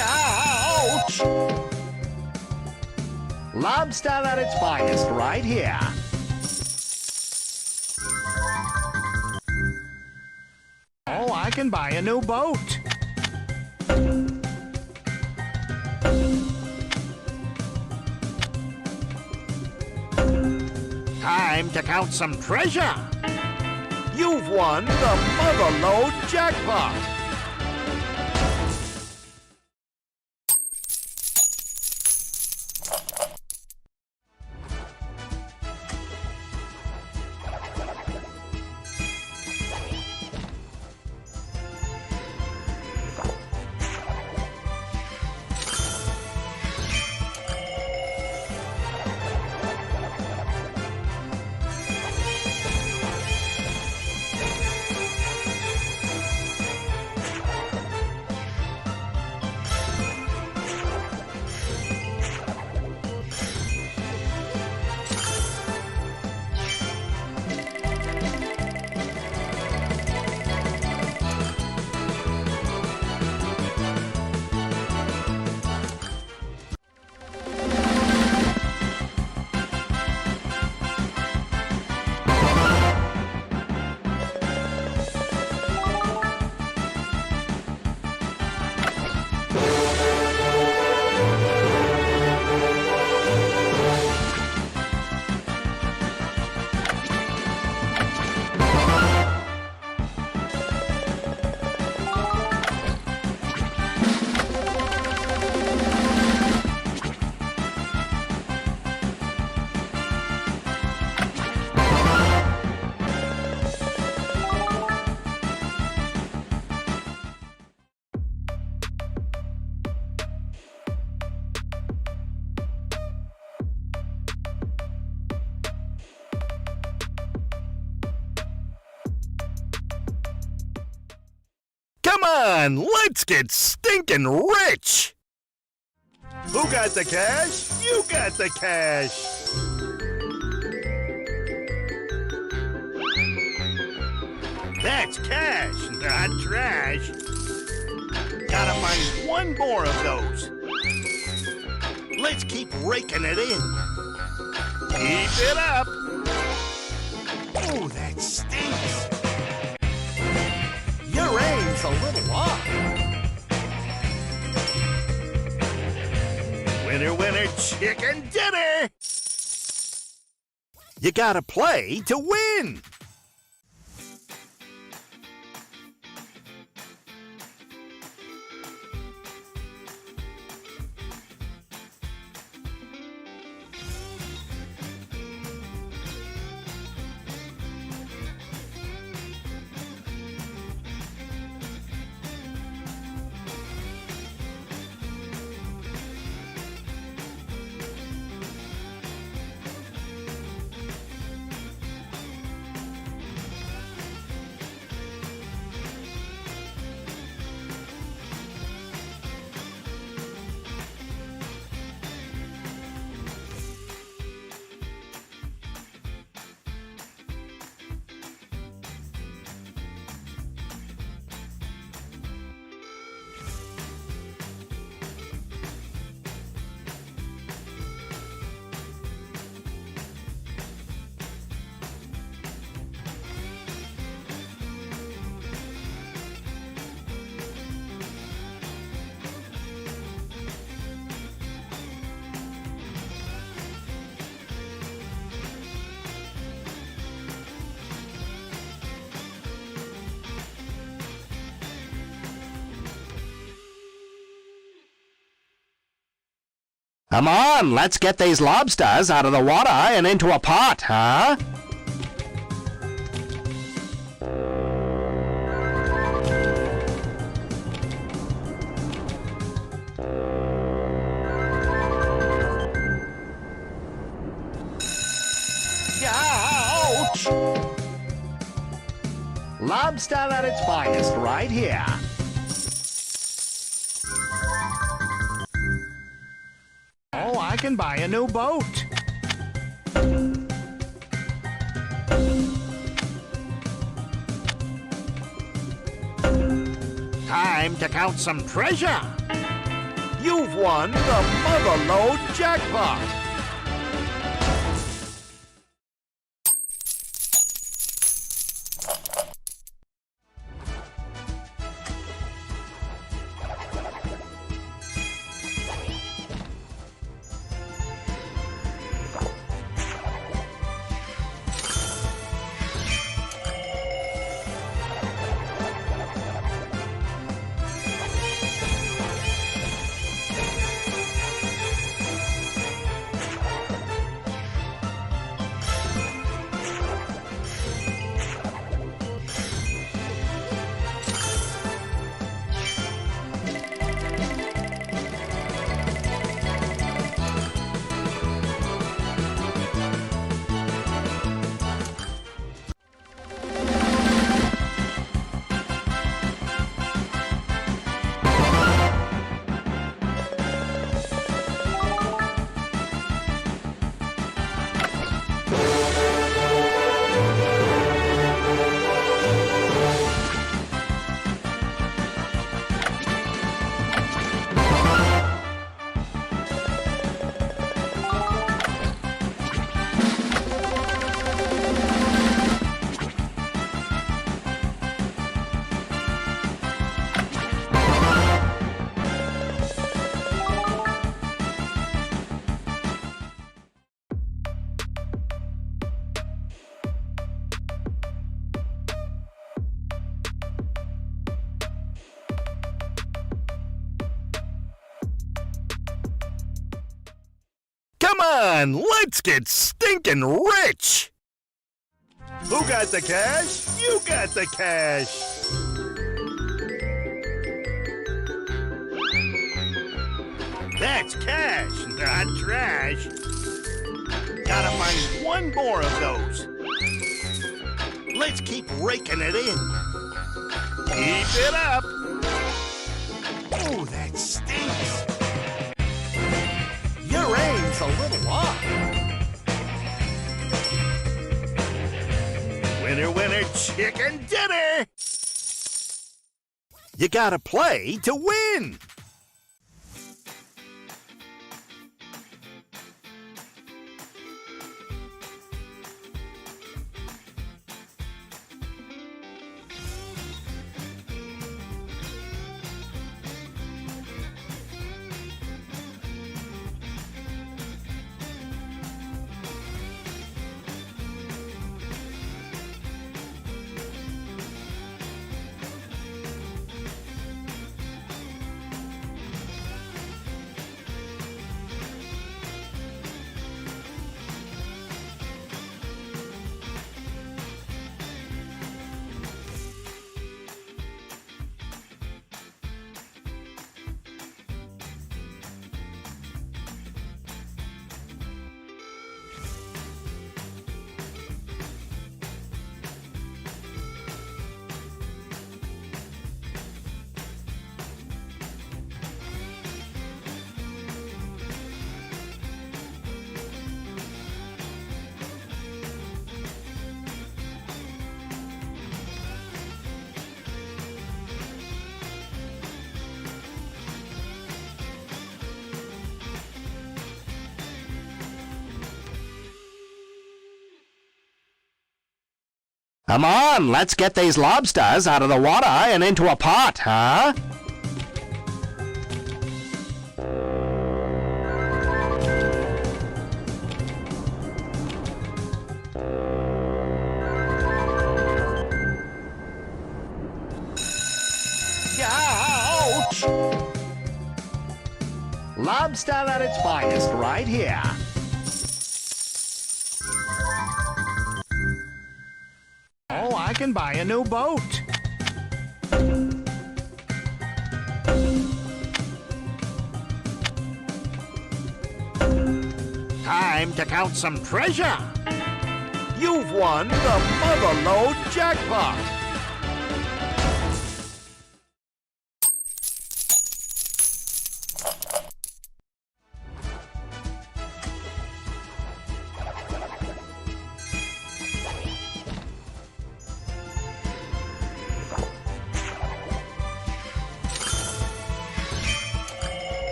Ouch! Lobster at its finest right here. Oh, I can buy a new boat. Time to count some treasure. You've won the Motherlode Jackpot. Come on, let's get stinking rich! Who got the cash? You got the cash! That's cash, not trash. Gotta find one more of those. Let's keep raking it in. Keep it up. Oh, that stinks. Your aim's a little off. Winner, winner, chicken dinner. You gotta play to win. Come on, let's get these lobsters out of the water and into a pot, huh? Ouch! Lobster at its finest right here. Oh, I can buy a new boat. Time to count some treasure. You've won the Motherlode jackpot. Come on, let's get stinking rich! Who got the cash? You got the cash! That's cash, not trash. Gotta find one more of those. Let's keep raking it in. Keep it up. Oh, that stinks. Your aim's a little off. Winner, winner, chicken dinner. You gotta play to win. Come on, let's get these lobsters out of the water and into a pot, huh? Ouch! Lobster at its finest right here. Oh, I can buy a new boat. Time to count some treasure. You've won the Motherload jackpot.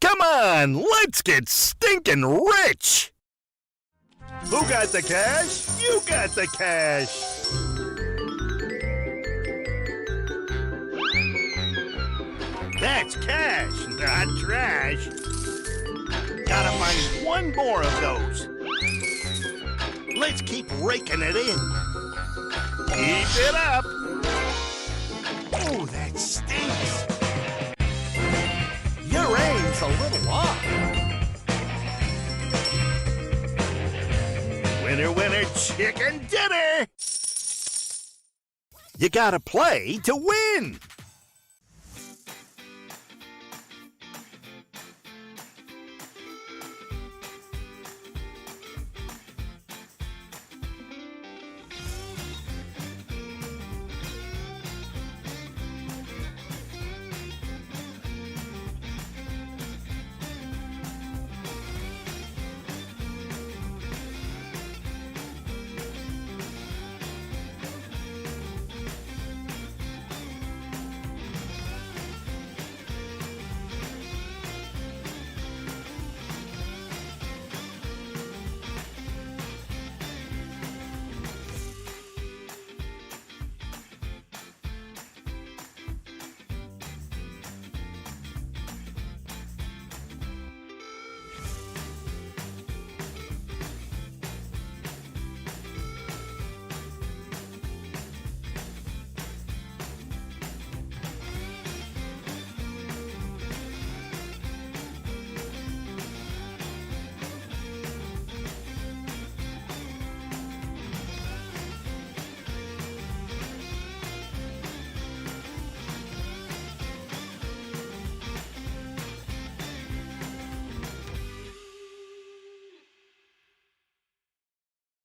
Come on, let's get stinking rich! Who got the cash? You got the cash! That's cash, not trash. Gotta find one more of those. Let's keep raking it in. Keep it up. Oh, that stinks. Your aim's a little off. Winner, winner, chicken dinner! You gotta play to win!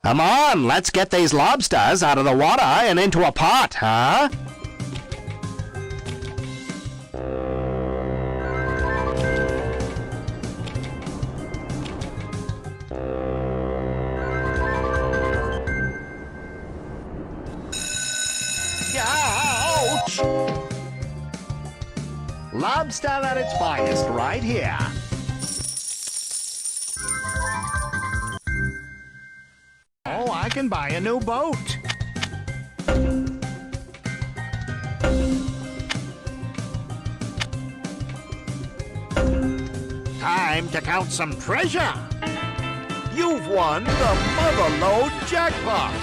Come on, let's get these lobsters out of the water and into a pot, huh? Ouch! Lobster at its finest right here. Oh, I can buy a new boat. Time to count some treasure. You've won the Motherlode jackpot.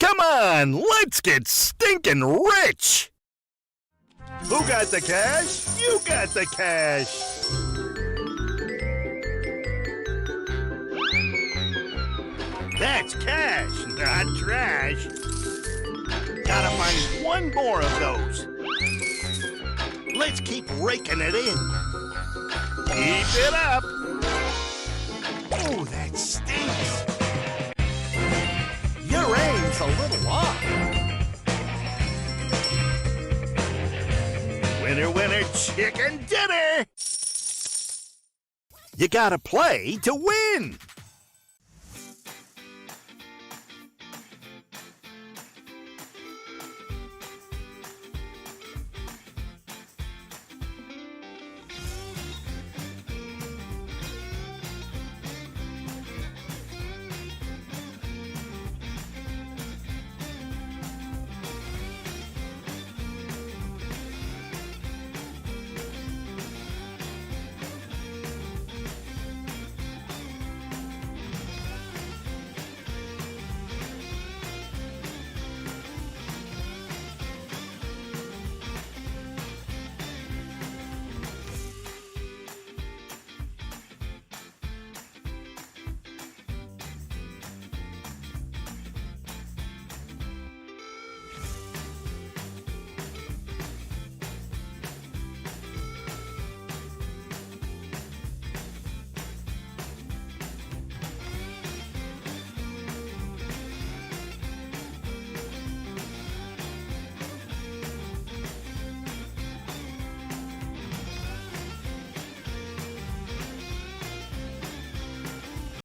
Come on, let's get stinking rich! Who got the cash? You got the cash! That's cash, not trash. Gotta find one more of those. Let's keep raking it in. Keep it up. Oh, that stinks. Your aim's a little off. Winner, winner, chicken dinner! You gotta play to win!